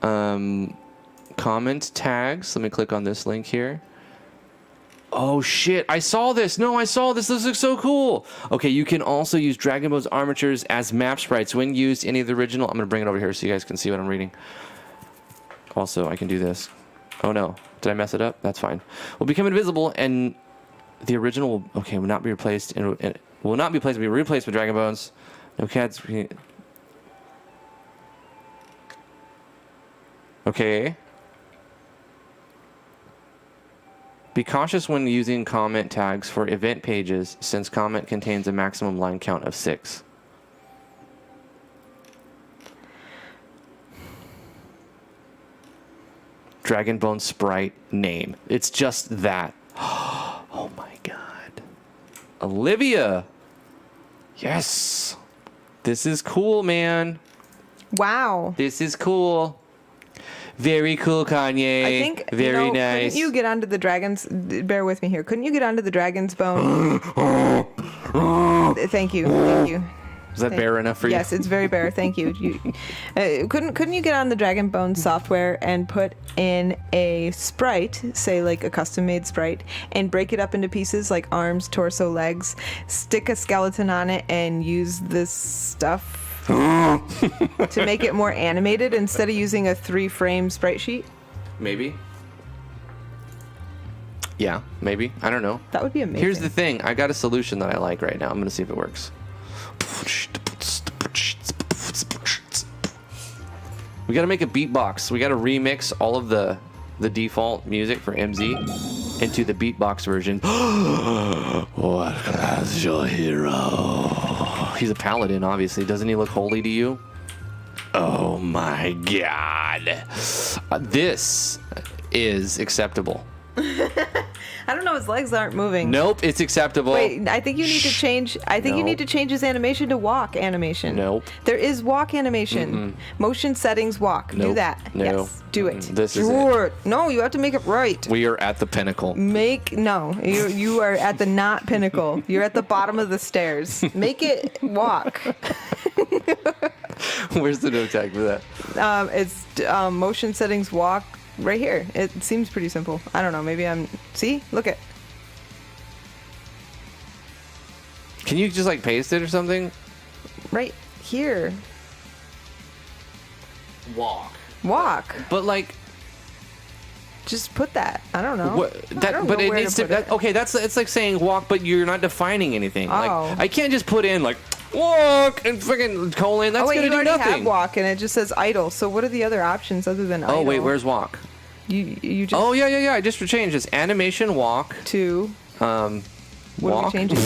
Comment tags. Let me click on this link here. Oh shit, I saw this. No, I saw this. This looks so cool. Okay, you can also use Dragon Bones armatures as map sprites when used any of the original. I'm going to bring it over here so you guys can see what I'm reading. Also, I can do this. Oh no, did I mess it up? That's fine. Will become invisible and the original will, will not be replaced and will not be replaced with Dragon Bones. No cats. Okay. Be cautious when using comment tags for event pages, since comment contains a maximum line count of 6. Dragon Bone sprite name. It's just that. Oh my god. Olivia! Yes! This is cool, man. Wow. This is cool. Very cool, Kanye. I think very nice. Couldn't you get onto the dragons? Bear with me here. Couldn't you get onto the dragon's bone? Thank you. Thank you. Is that bare enough for you? Yes, it's very bare. Thank you. Couldn't you get on the Dragon Bone software and put in a sprite, say like a custom made sprite, and break it up into pieces like arms, torso, legs, stick a skeleton on it, and use this stuff to make it more animated instead of using a 3-frame sprite sheet? Maybe. Yeah, maybe. I don't know. That would be amazing. Here's the thing. I got a solution that I like right now. I'm going to see if it works. We got to make a beatbox. We got to remix all of the default music for MZ into the beatbox version. What is your hero? He's a paladin, obviously. Doesn't he look holy to you? Oh my god. This is acceptable. I don't know. His legs aren't moving. Nope, it's acceptable. Wait, I think you need to change. I think you need to change his animation to walk animation. Nope. There is walk animation. Motion settings walk. Do Nope. that. No. Yes. Do it. This is it. No, you have to make it right. We are at the pinnacle. You are at the not pinnacle. You're at the bottom of the stairs. Make it walk. Where's the note tag for that? It's motion settings walk. Right here. It seems pretty simple. I don't know. Maybe see? Look at. Can you just like paste it or something? Right here. Walk. But like, just put that. I don't know. But it needs to. Okay, it's like saying walk, but you're not defining anything. Oh. Like I can't just put in like walk and freaking colon. That's gonna you do already nothing. have walk, and it just says idle. So what are the other options other than idle? Oh wait, where's walk? You just. Oh yeah. I just changed this animation walk to. Walk. What are we changing?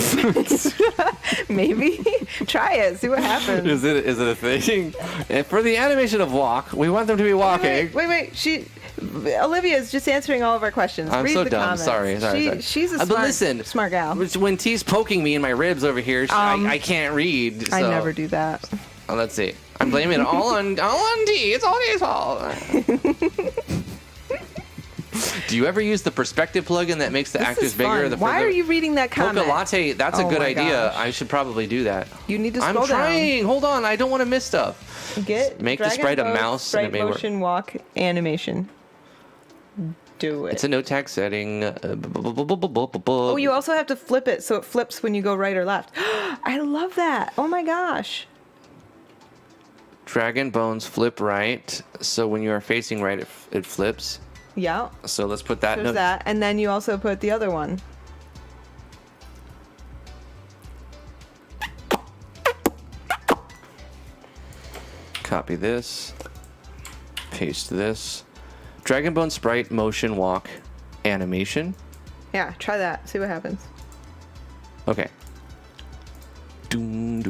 Maybe try it. See what happens. Is it a thing? And for the animation of walk, we want them to be walking. Wait. Olivia is just answering all of our questions. I'm Read so the dumb. comments. Sorry. She's a But listen, smart gal. When T's poking me in my ribs over here, I can't read. So. I never do that. Oh, let's see. I'm blaming it all on T. It's all T's fault. Do you ever use the perspective plugin that makes the actors bigger? Why are you reading that comment? Polka Latte, that's a good idea. Gosh. I should probably do that. You need to scroll down. I'm trying. Hold on. I don't want to miss stuff. Make the sprite a mouse sprite and it may work. motion walk animation. Do it. It's a note tag setting. Oh, you also have to flip it so it flips when you go right or left. I love that. Oh my gosh. Dragon Bones flip right. So when you are facing right, it flips. Yeah. So let's put that. There's that, and then you also put the other one. Copy this. Paste this. Dragon Bone sprite motion walk animation. Yeah, try that. See what happens. Okay. Doom,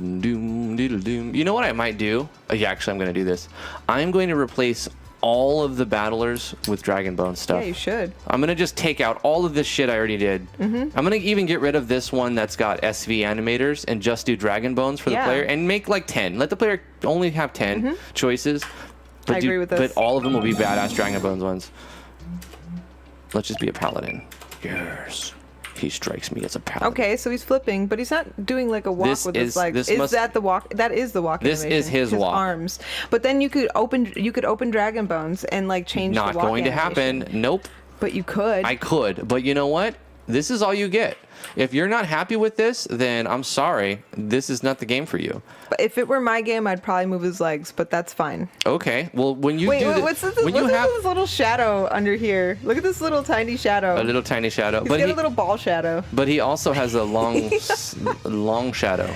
You know what I might do? Yeah, actually, I'm going to do this. I'm going to replace all of the battlers with Dragon Bone stuff. Yeah, you should. I'm going to just take out all of this shit I already did. I'm going to even get rid of this one that's got SV animators and just do Dragon Bones for the player and make like 10. Let the player only have 10 choices. But I agree with this. But all of them will be badass Dragon Bones ones. Let's just be a paladin. Yes. He strikes me as a paladin. Okay, so he's flipping, but he's not doing like a walk with his legs. That the walk? That is the walk. This animation. is his walk. Arms. But then you could open Dragon Bones and like change. Not the walk going animation. to happen. Nope. But you could. I could, but you know what? This is all you get. If you're not happy with this, then I'm sorry. This is not the game for you. But if it were my game, I'd probably move his legs, but that's fine. Okay. Well, when you what's this little shadow under here? Look at this little tiny shadow. A little tiny shadow. He's got a little ball shadow. But he also has a long, long shadow.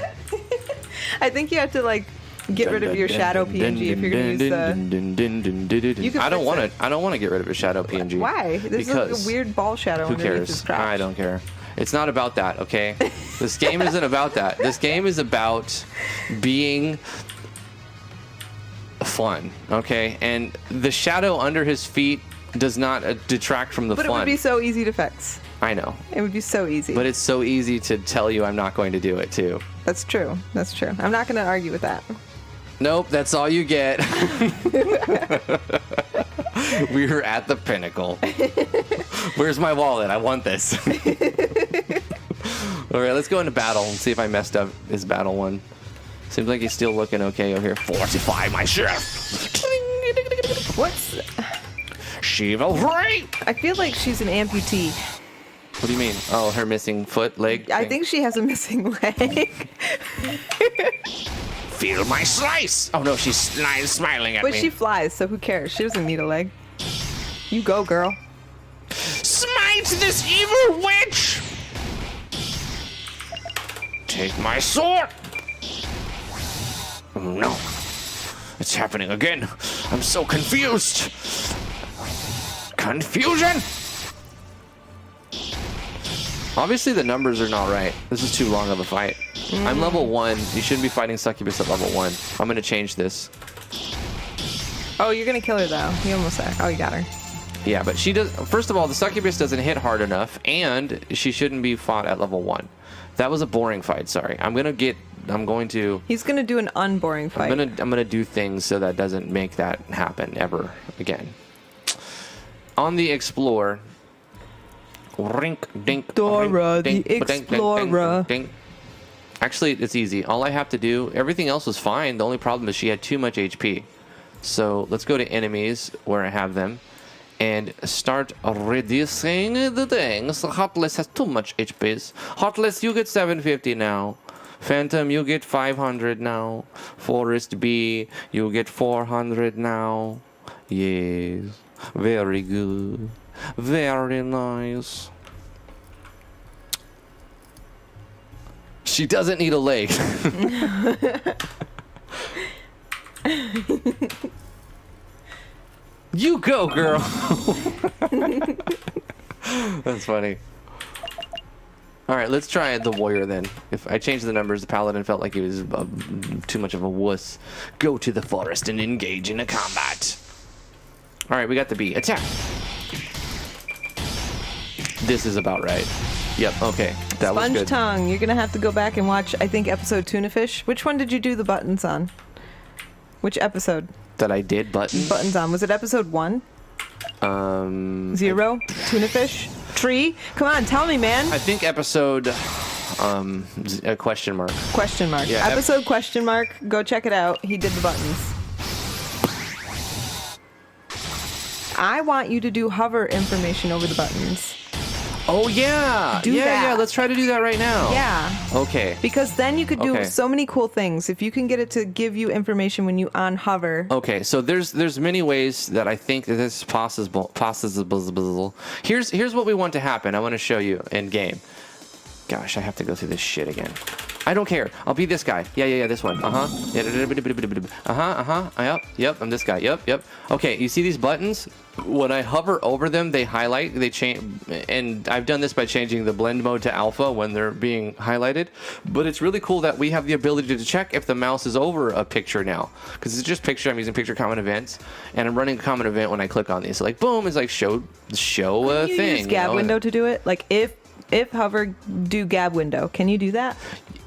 I think you have to like get rid of your shadow PNG if you're gonna use the. I don't want to get rid of his shadow PNG. Why? There's like a weird ball shadow. Who cares? His crotch. I don't care. It's not about that, okay? This game isn't about that. This game is about being fun, okay? And the shadow under his feet does not detract from the fun. But it would be so easy to fix. I know. It would be so easy. But it's so easy to tell you I'm not going to do it, too. That's true. That's true. I'm not going to argue with that. Nope, that's all you get. We're at the pinnacle. Where's my wallet? I want this. All right, let's go into battle and see if I messed up his battle one. Seems like he's still looking okay over here. Fortify my ship. What's... Chivalry. I feel like she's an amputee. What do you mean? Oh, her missing foot, leg? I think she has a missing leg. Feel my slice. Oh, no, she's smiling at me. But she flies, so who cares? She doesn't need a leg. You go, girl. Smite this evil witch! Take my sword! Oh, no. It's happening again. I'm so confused. Confusion! Obviously, the numbers are not right. This is too long of a fight. I'm level 1. You shouldn't be fighting Succubus at level 1. I'm going to change this. Oh, you're going to kill her, though. You almost said. Oh, you got her. Yeah, but she does. First of all, the Succubus doesn't hit hard enough, and she shouldn't be fought at level 1. That was a boring fight. Sorry. I'm going to. He's going to do an unboring fight. I'm going to do things so that doesn't make that happen ever again. On the Explore. Rink, dink, Dora, dink, the dink, Explorer. dink, dink. Actually, it's easy. All I have to do, everything else was fine. The only problem is she had too much HP. So let's go to enemies where I have them and start reducing the things. Heartless has too much HPs. Heartless, you get 750 now. Phantom, you get 500 now. Forest B, you get 400 now. Yes. Very good. Very nice. She doesn't need a leg. You go, girl. That's funny. All right, let's try the warrior then. If I change the numbers, the paladin felt like he was too much of a wuss. Go to the forest and engage in a combat. All right, we got the B. Attack. This is about right. Yep, okay. That was Sponge good. tongue. You're going to have to go back and watch, I think, episode Tuna Fish. Which one did you do the buttons on? Which episode? That I did buttons? Buttons on. Was it episode 1? 0? Tuna Fish? Tree? Come on, tell me, man. I think episode question mark. Question mark. Yeah, episode question mark. Go check it out. He did the buttons. I want you to do hover information over the buttons. Oh, yeah. Do that. Yeah. Let's try to do that right now. Yeah. Okay. Because then you could do Okay. so many cool things. If you can get it to give you information when you unhover. Okay, so there's many ways that I think that this is possible. Here's what we want to happen. I want to show you in game. Gosh, I have to go through this shit again. I don't care. I'll be this guy. Yeah, this one. Yep, I'm this guy. Yep. Okay, you see these buttons? When I hover over them, they highlight, they change, and I've done this by changing the blend mode to alpha when they're being highlighted. But it's really cool that we have the ability to check if the mouse is over a picture now, because it's just picture. I'm using picture common events, and I'm running a common event when I click on these. So like, boom, it's like show a Can you thing. use Gab window to do it? Like if hover do Gab window, can you do that?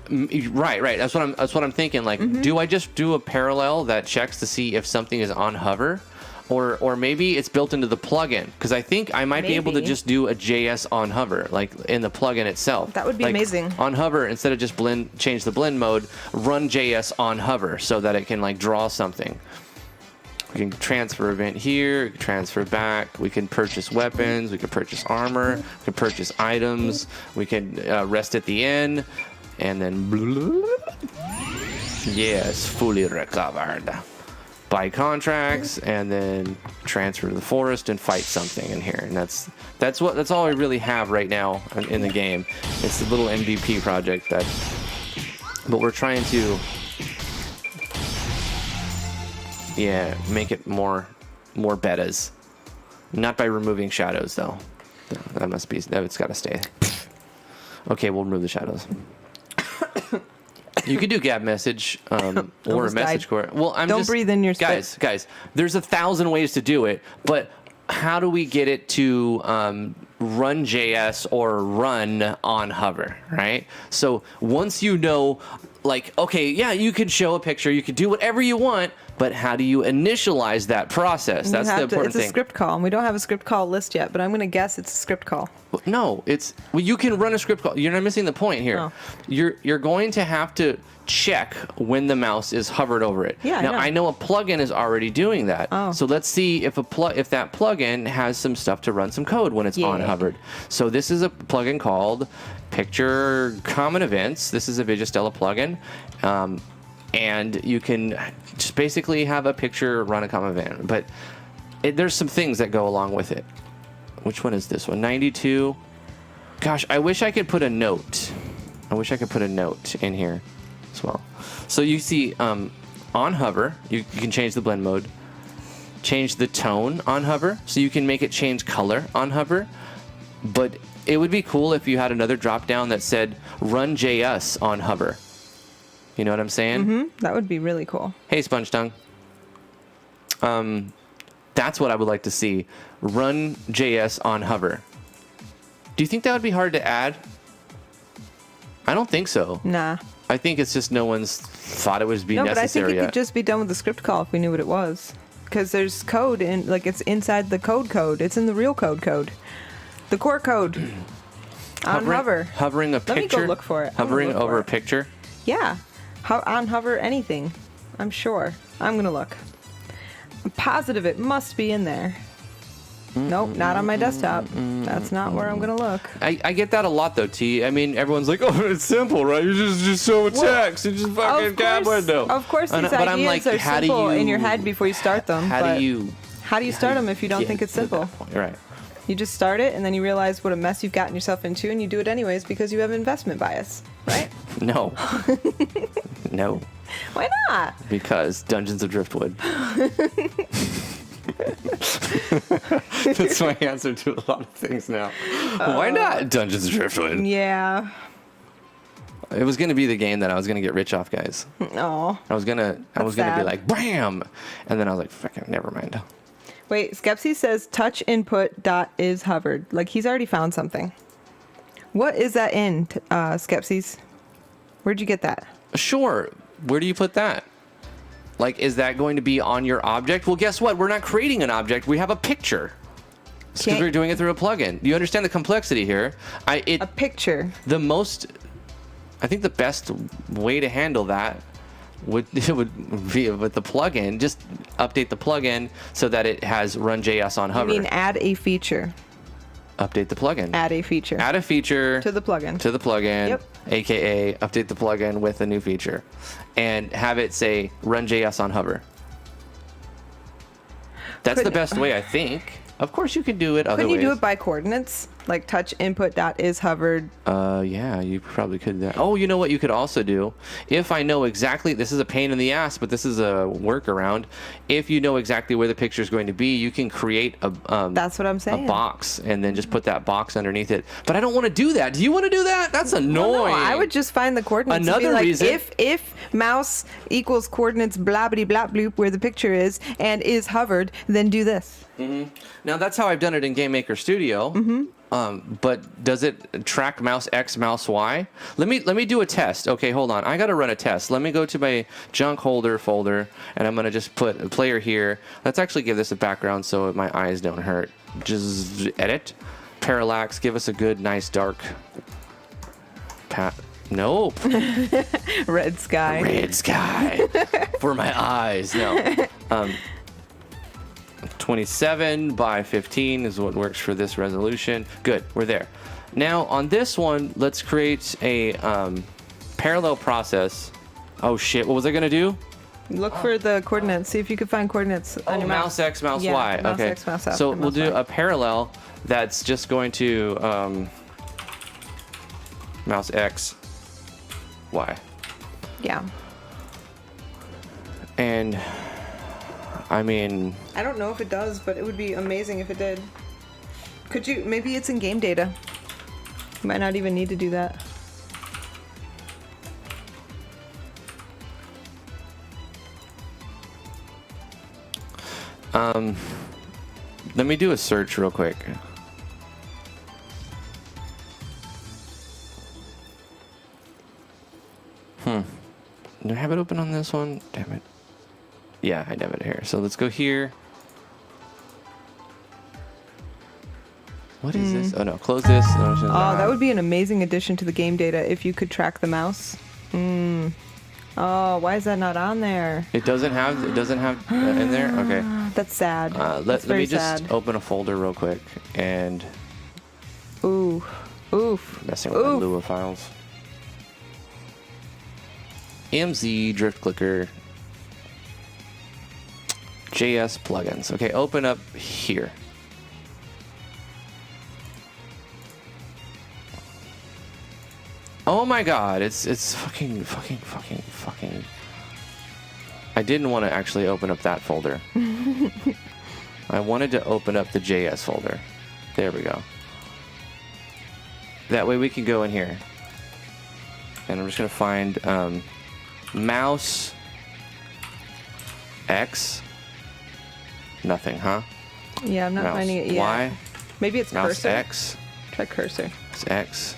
Right. That's what I'm thinking. Like, do I just do a parallel that checks to see if something is on hover, or maybe it's built into the plugin? Because I think I might be able to just do a JS on hover, like in the plugin itself. That would be amazing. On hover, instead of just change the blend mode, run JS on hover so that it can like draw something. We can transfer event here, we can transfer back, we can purchase weapons, we can purchase armor, we can purchase items, we can rest at the end, and then yes, fully recovered. Buy contracts, and then transfer to the forest and fight something in here. And that's all we really have right now in the game. It's a little MVP project but we're trying to make it more betas. Not by removing shadows though. It's got to stay. Okay, we'll remove the shadows. You could do Gab message or a message core. Well, Don't breathe in your spit. Guys, there's 1,000 ways to do it, but how do we get it to run JS or run on hover, right? So once you know, like, okay, yeah, you could show a picture, you could do whatever you want, but how do you initialize that process? That's the important thing. It's a script call, and we don't have a script call list yet, but I'm going to guess it's a script call. No, you can run a script call. You're not missing the point here. Oh. You're going to have to check when the mouse is hovered over it. Yeah, now I know a plugin is already doing that. Oh. So let's see if that plugin has some stuff to run some code when it's on hovered. So this is a plugin called Picture Common Events. This is a Vigistella plugin. And you can just basically have a picture run a common event. But there's some things that go along with it. Which one is this one? 92. Gosh, I wish I could put a note. In here as well. So you see on hover, you can change the blend mode. Change the tone on hover. So you can make it change color on hover. But it would be cool if you had another drop down that said run JS on hover. You know what I'm saying? Mm-hmm. That would be really cool. Hey, Sponge Tongue. That's what I would like to see. Run JS on hover. Do you think that would be hard to add? I don't think so. Nah. I think it's just no one's thought it would be necessary No, but I think it yet. could just be done with the script call if we knew what it was. Because there's code it's inside the code. It's in the real code. The core code. On hover. Hovering a picture. Let me go look for it. Hovering over a picture. Yeah. On hover anything. I'm sure. I'm going to look. I'm positive it must be in there. Nope, not on my desktop. That's not where I'm going to look. I get that a lot, though, T. I mean, everyone's like, oh, it's simple, right? You just show a text and just fucking Gab window. Of course, these but I'm ideas like, are simple in your head before you start them. How do you start them if you don't think it's simple? Right. You just start it, and then you realize what a mess you've gotten yourself into, and you do it anyways because you have investment bias, right? No. No. Why not? Because Dungeons of Driftwood. That's my answer to a lot of things now. Why not Dungeons of Driftwood? Yeah. It was going to be the game that I was going to get rich off, guys. Oh. I was going to be like, bam! And then I was like, fucking, never mind. Wait, Skepsy says touch input dot is hovered. Like, he's already found something. What is that in, Skepsies? Where'd you get that? Sure. Where do you put that? Like, is that going to be on your object? Well, guess what? We're not creating an object. We have a picture. Because we're doing it through a plugin. You understand the complexity here? A picture. I think the best way to handle that would be with the plugin. Just update the plugin so that it has run JS on hover. You mean add a feature. Update the plugin. Add a feature. Add a feature. To the plugin. Yep. AKA update the plugin with a new feature. And have it say run JS on hover. That's the best way, I think. Of course you can do it other ways. Couldn't you do it by coordinates? Like touch input dot is hovered. Yeah, you probably could do that. Oh, you know what you could also do? If I know exactly, this is a pain in the ass, but this is a workaround. If you know exactly where the picture is going to be, you can create a That's what I'm saying. a box and then just put that box underneath it. But I don't want to do that. Do you want to do that? That's annoying. Well, no, I would just find the coordinates. Another and be like, reason- if mouse equals coordinates blabbity blap bloop where the picture is and is hovered, then do this. Now that's how I've done it in Game Maker Studio. But does it track mouse X, mouse Y? Let me do a test. Okay, hold on. I got to run a test. Let me go to my junk holder folder, and I'm gonna just put a player here. Let's actually give this a background so my eyes don't hurt. Just edit, parallax. Give us a good, nice dark. Nope. Red sky. Red sky for my eyes. No. 27 by 15 is what works for this resolution. Good, we're there. Now on this one, let's create a parallel process. Oh shit, what was I gonna do? Look for the coordinates. See if you can find coordinates on your mouse X, mouse Yeah, Y. mouse Okay. X, mouse F, So or we'll mouse do Y. a parallel that's just going to mouse X, Y. Yeah. And I mean, I don't know if it does, but it would be amazing if it did. Could you? Maybe it's in game data. You might not even need to do that. let me do a search real quick. Do I have it open on this one? Damn it. Yeah, I have it here. So let's go here. What is this? Oh no, close this. Oh, that would be an amazing addition to the game data if you could track the mouse. Oh, why is that not on there? It doesn't have in there? Okay. That's sad. Let That's me very just sad. open a folder real quick and Ooh. Oof. messing with my Oof. Lua files. MZ Drift Clicker JS plugins. Okay, open up here. Oh my god, it's fucking. I didn't want to actually open up that folder. I wanted to open up the JS folder. There we go. That way we can go in here. And I'm just going to find mouse X. Nothing, huh? Yeah, I'm not Mouse finding it yet. Y. Maybe it's Mouse cursor. X. Try cursor. Mouse X.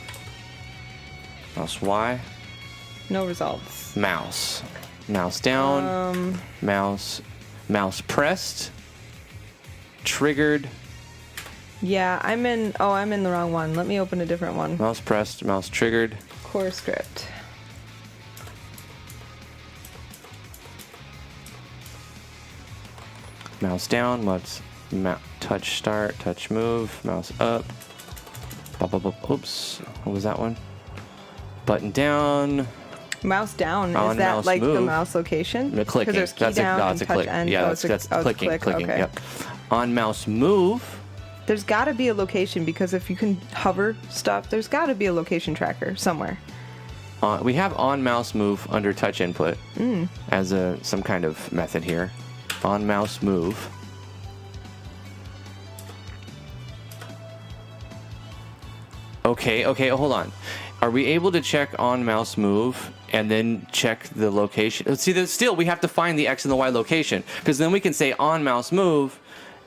Mouse Y. No results. Mouse. Mouse down. Mouse pressed. Triggered. Yeah, I'm in the wrong one. Let me open a different one. Mouse pressed. Mouse triggered. Core script. Mouse down. Touch start. Touch move. Mouse up. Oops. What was that one? Button down. Mouse down. On Is that mouse like the move. mouse location? The clicking. 'Cause there's key down that's and a touch click. end. Yeah, Oh, that's it's a clicking. click. Clicking. Okay. Yep. On mouse move. There's got to be a location because if you can hover stuff, there's got to be a location tracker somewhere. We have on mouse move under touch input as some kind of method here. On mouse move. Okay, hold on. Are we able to check on mouse move and then check the location? See, still we have to find the X and the Y location because then we can say on mouse move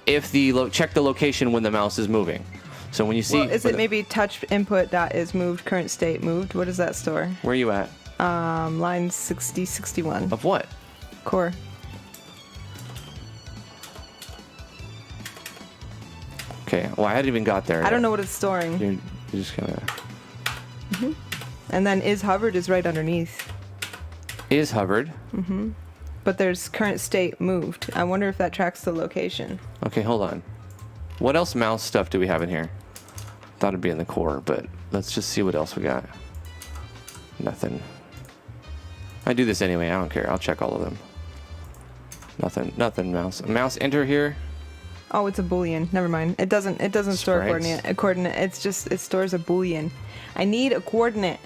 if the check the location when the mouse is moving. So when you see, Well, is it maybe touch input dot is moved, current state moved? What does that store? where are you at? Line 61. Of what? Core. Okay, well I hadn't even got there. I don't know what it's storing. You're just gonna. And then is hovered is right underneath. Is hovered. But there's current state moved. I wonder if that tracks the location. Okay, hold on. What else mouse stuff do we have in here? Thought it'd be in the core, but let's just see what else we got. Nothing. I do this anyway. I don't care. I'll check all of them. Nothing mouse. Mouse enter here. Oh, it's a boolean. Never mind. It doesn't store Sprites. a coordinate. It stores a boolean. I need a coordinate.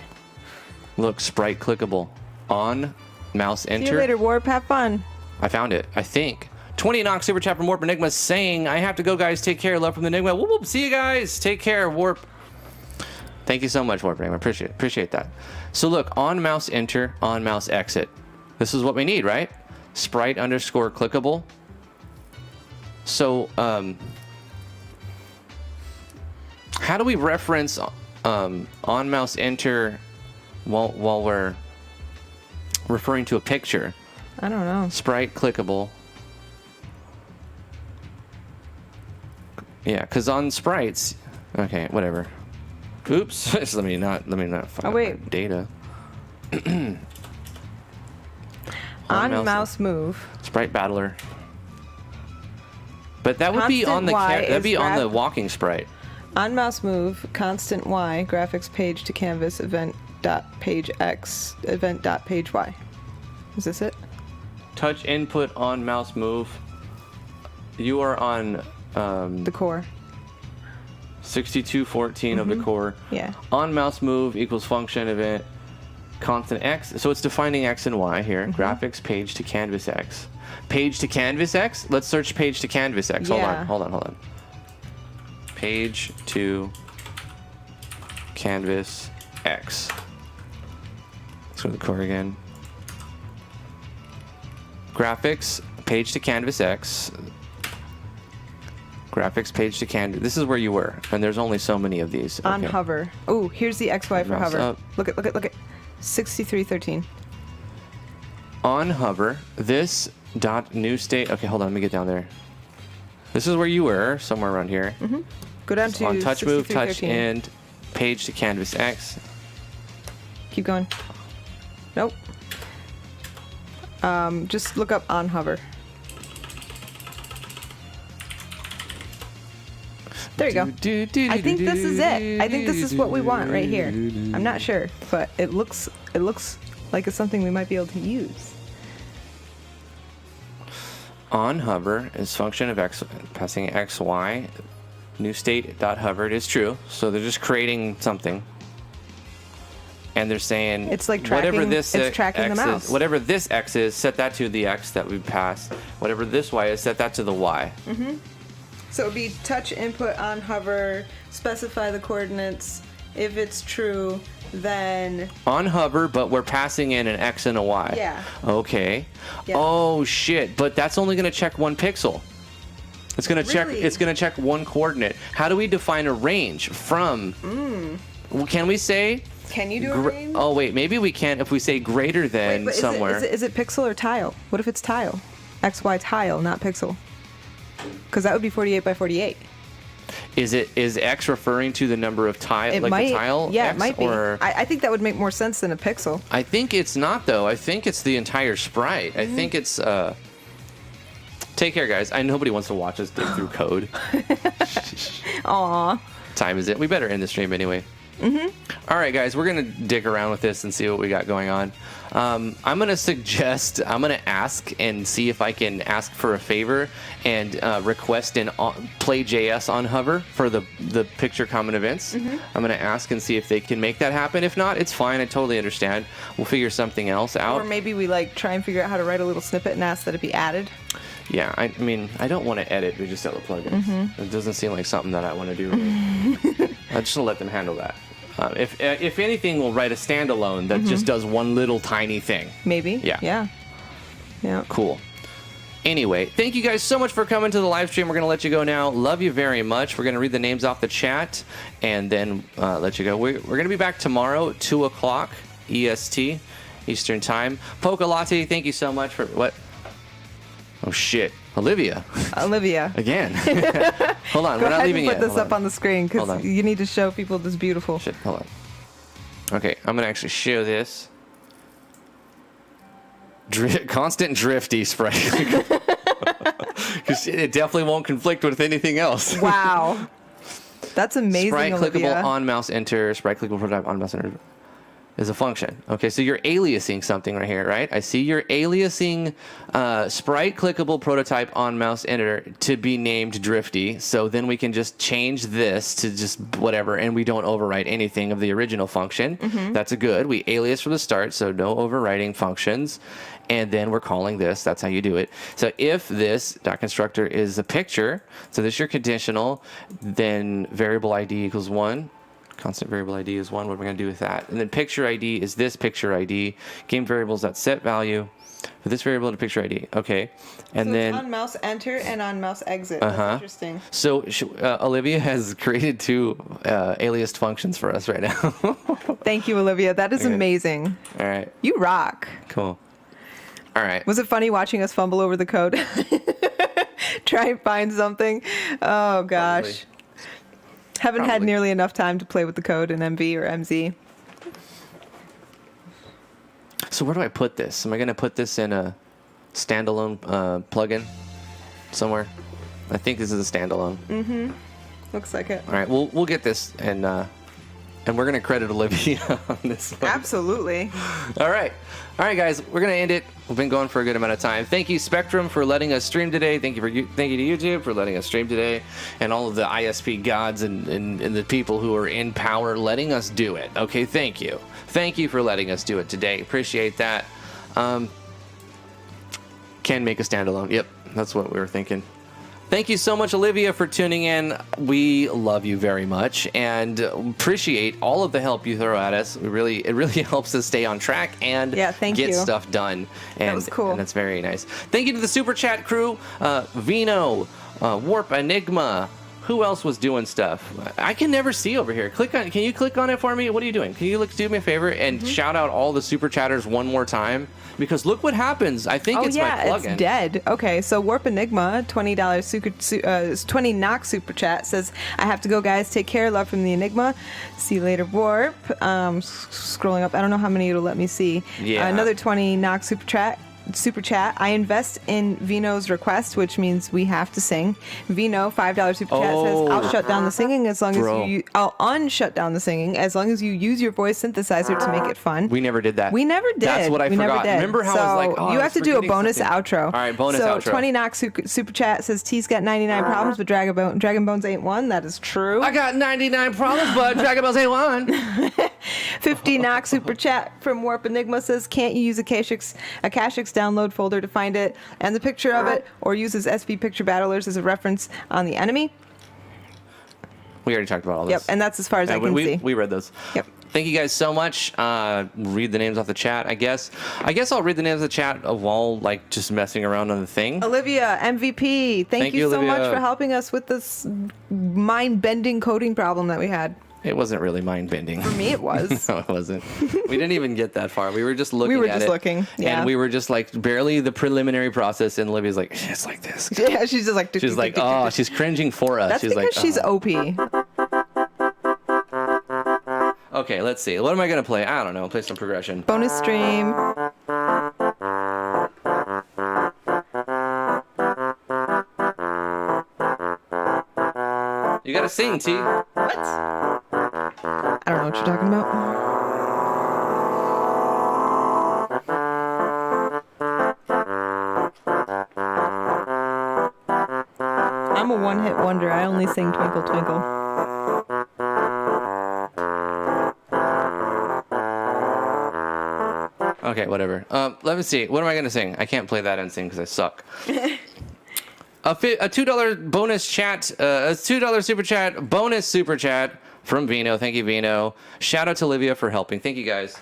Look, sprite clickable. On mouse enter. See you later, Warp. Have fun. I found it, I think. 20 Nox Super Chat from Warp Enigma saying, I have to go, guys. Take care. Love from the Enigma. Whoop, whoop. See you guys. Take care, Warp. Thank you so much, Warp Enigma. Appreciate that. So look, on mouse enter, on mouse exit. This is what we need, right? Sprite underscore clickable. So, how do we reference on mouse enter while we're referring to a picture? I don't know. Sprite clickable. Yeah, because on sprites, okay, whatever. Oops, just let me not fuck up wait. my data. On mouse move. Sprite battler. But that would be on the that'd be on the walking sprite. On mouse move, constant Y, graphics page to canvas, event dot page X, event dot page Y. Is this it? Touch input on mouse move. You are on The core. 6214 of the core. Yeah. On mouse move equals function event constant X. So it's defining X and Y here. Graphics page to canvas X. Page to canvas X? Let's search page to canvas X. Yeah. Hold on. Page to canvas X. Let's go to the core again. Graphics page to canvas X. Graphics page to canvas. This is where you were, and there's only so many of these. On hover. Oh, here's the XY for Mouse hover. up. Look at 6313. On hover, this dot new state. Okay, hold on, let me get down there. This is where you were, somewhere around here. Go down to On touch move, touch 6313. and page to canvas X. Keep going. Nope. Just look up on hover. There you go. I think this is it. I think this is what we want right here. I'm not sure, but it looks like it's something we might be able to use. On hover is function of X passing X, Y. New state dot hovered is true. So they're just creating something. And they're saying It's like whatever tracking- this it's tracking the X mouse. is, whatever this X is, set that to the X that we pass. Whatever this Y is, set that to the Y. So it would be touch input on hover, specify the coordinates. If it's true, then On hover, but we're passing in an X and a Y. Yeah. Okay. Yeah. Oh shit! But that's only going to check one pixel. It's going to check. Really? It's going to check one coordinate. How do we define a range from? Well, can we say? can you do a range? Oh wait, maybe we can if we say greater than But somewhere. is it pixel or tile? What if it's tile? XY tile, not pixel. Because that would be 48 by 48. Is X referring to the number of tile, It like might. the tile? Yeah, X, it might be. Or I think that would make more sense than a pixel. I think it's not though. I think it's the entire sprite. I think it's. Take care, guys. Nobody wants to watch us dig through code. Aw. Time is it? We better end the stream anyway. All right, guys, we're gonna dick around with this and see what we got going on. I'm gonna ask and see if I can ask for a favor and request an play JS on hover for the picture common events. I'm gonna ask and see if they can make that happen. If not, it's fine. I totally understand. We'll figure something else out. Or maybe we try and figure out how to write a little snippet and ask that it be added. Yeah, I mean, I don't want to edit. We just sell the plugins. It doesn't seem like something that I want to do. I just want to let them handle that. If anything, we'll write a standalone that just does one little tiny thing. Maybe. Yeah. Yeah. Cool. Anyway, thank you guys so much for coming to the live stream. We're going to let you go now. Love you very much. We're going to read the names off the chat and then let you go. We're going to be back tomorrow, 2 o'clock EST, Eastern Time. Polka Latte, thank you so much for what? Oh, shit. Olivia. Again. Hold on. Go We're not ahead leaving and yet. put this Hold up on the screen Hold because on. you need to show people this beautiful. Shit, hold on. Okay, I'm going to actually show this. Constant Drifty sprite. Because it definitely won't conflict with anything else. Wow. That's amazing, Sprite Olivia. clickable on mouse enter. Sprite clickable prototype on mouse enter. is a function. Okay, so you're aliasing something right here, right? I see you're aliasing sprite clickable prototype on mouse editor to be named Drifty. So then we can just change this to just whatever, and we don't overwrite anything of the original function. That's a good. We alias from the start, so no overwriting functions. And then we're calling this. That's how you do it. So if this dot constructor is a picture, so this is your conditional, then variable ID equals 1. Constant variable ID is 1. What are we going to do with that? And then picture ID is this picture ID. Game variables that set value for this variable to picture ID. Okay. And so then it's on mouse enter and on mouse exit. That's interesting. So Olivia has created 2 aliased functions for us right now. Thank you, Olivia. That is amazing. All right. You rock. Cool. All right. Was it funny watching us fumble over the code? Try and find something. Oh, gosh. Probably. Haven't had nearly enough time to play with the code in MV or MZ. So where do I put this? Am I going to put this in a standalone plugin somewhere? I think this is a standalone. Looks like it. All right, we'll get this, and we're going to credit Olivia on this one. Absolutely. All right, guys, we're going to end it. We've been going for a good amount of time. Thank you, Spectrum, for letting us stream today. Thank you to YouTube for letting us stream today, and all of the ISP gods and the people who are in power letting us do it. Okay, thank you. Thank you for letting us do it today. Appreciate that. Can make a standalone. Yep, that's what we were thinking. Thank you so much, Olivia, for tuning in. We love you very much and appreciate all of the help you throw at us. It really helps us stay on track and get stuff done. And, that was cool. And that's very nice. Thank you to the Super Chat crew, Vino, Warp Enigma. Who else was doing stuff? I can never see over here. Can you click on it for me? What are you doing? Can you do me a favor and shout out all the super chatters one more time? Because look what happens. I think it's my plugin. It's dead. Okay, so Warp Enigma, $20 20 knock super chat says, I have to go, guys. Take care. Love from the Enigma. See you later, Warp. Scrolling up. I don't know how many it'll let me see. Yeah. Another 20 knock super chat. I invest in Vino's request, which means we have to sing. Vino, $5 super chat says, I'll shut down the singing as long as I'll unshut down the singing as long as you use your voice synthesizer to make it fun. We never did that. We never did. That's what I forgot. Remember how I was like, you have to do a bonus outro. All right, bonus outro. So 20 knock super chat says T's got 99 problems, but Dragon Bones ain't one. That is true. I got 99 problems, but Dragon Bones ain't one. 50 knock super chat from Warp Enigma says, can't you use a Cashix download folder to find it and the picture of it, or uses SV Picture Battlers as a reference on the enemy? We already talked about all this. Yep, and that's as far as I can see. We read those. Yep. Thank you guys so much. Read the names off the chat, I guess. I guess I'll read the names of the chat while just messing around on the thing. Olivia, MVP, thank you so Olivia. much for helping us with this mind-bending coding problem that we had. It wasn't really mind-bending. For me, it was. No, it wasn't. We didn't even get that far. We were just looking at it. We were just looking, yeah. And we were just barely the preliminary process, and Olivia's like, it's like this. Yeah, she's just like... She's like, she's cringing for us. That's she's because she's OP. Okay, let's see. What am I going to play? I don't know. Play some progression. Bonus stream. You got to sing, T. What? I don't know what you're talking about. I'm a one-hit wonder. I only sing Twinkle Twinkle. Okay, whatever. Let me see. What am I going to sing? I can't play that and sing because I suck. A $2 bonus chat, a $2 super chat, bonus super chat from Vino. Thank you, Vino. Shout out to Olivia for helping. Thank you, guys.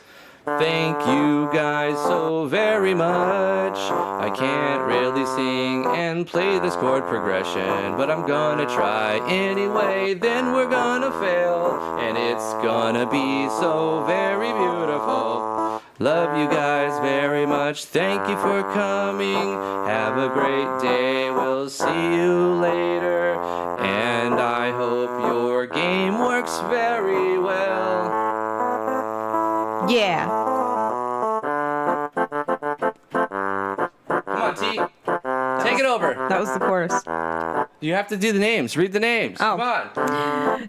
Thank you guys so very much. I can't really sing and play this chord progression, but I'm gonna try anyway. Then we're gonna fail, and it's gonna be so very beautiful. Love you guys very much. Thank you for coming. Have a great day. We'll see you later. And I hope your game works very well. Yeah. Come on, T. Take it over. That was the chorus. You have to do the names. Read the names. Oh. Come on.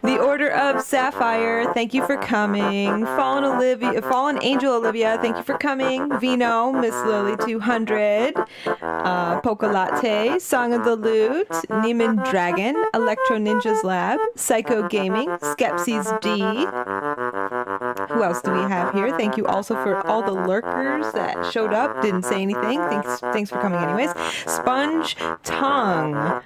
The Order of Sapphire, thank you for coming. Fallen Angel Olivia, thank you for coming. Vino, Miss Lily 200, Polka Latte, Song of the Lute, Neiman Dragon, Electro Ninjas Lab, Psycho Gaming, Skepsis D. Who else do we have here? Thank you also for all the lurkers that showed up, didn't say anything. Thanks for coming anyways. Sponge Tongue.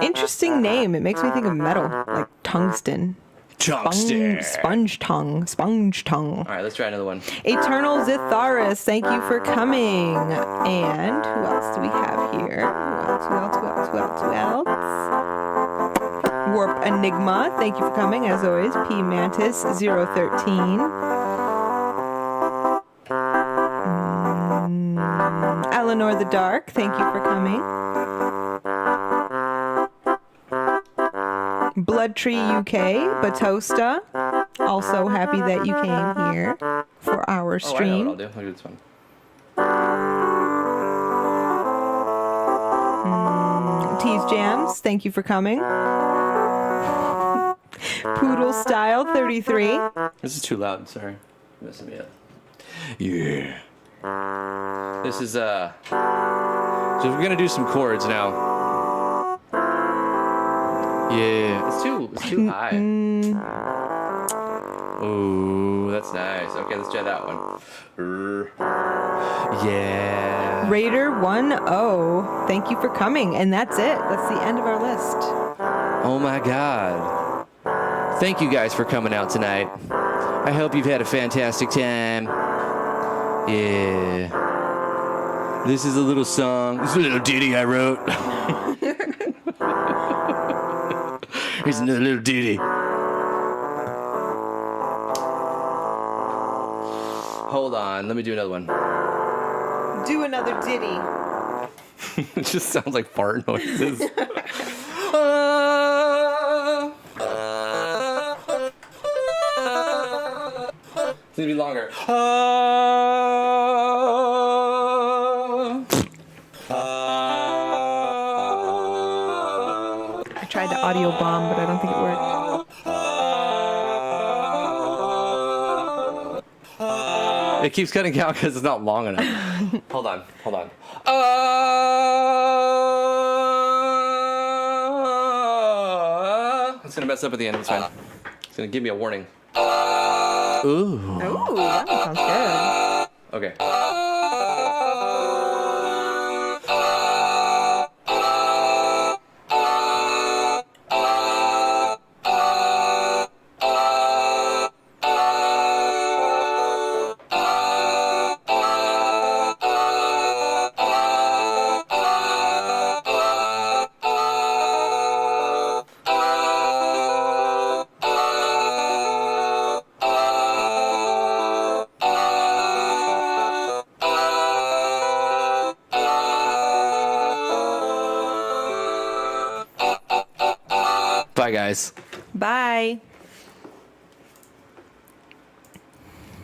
Interesting name. It makes me think of metal, like tungsten. Sponge tongue. All right, let's try another one. Eternal Zitharis, thank you for coming. And who else do we have here? Who else? Warp Enigma, thank you for coming, as always. P Mantis 013. Eleanor the Dark, thank you for coming. Blood Tree UK, Batosta, also happy that you came here for our stream. Oh, I know what I'll do. I'll do this one. Tease Jams, thank you for coming. Poodle Style 33. This is too loud. Sorry. Messing me up. Yeah. This is so we're gonna do some chords now. Yeah, it's too high. Oh, that's nice. Okay, let's try that one. Yeah. Raider 10, thank you for coming, and that's it. That's the end of our list. Oh my God. Thank you guys for coming out tonight. I hope you've had a fantastic time. Yeah. This is a little song. This is a little ditty I wrote. Here's another little ditty. Hold on, let me do another one. Do another ditty. It just sounds like fart noises. It's gonna be longer. I tried the audio bomb, but I don't think it worked. It keeps cutting out because it's not long enough. Hold on. It's gonna mess up at the end. It's fine. It's gonna give me a warning. Ooh. Ooh, that sounds good. Okay. Bye, guys. Bye.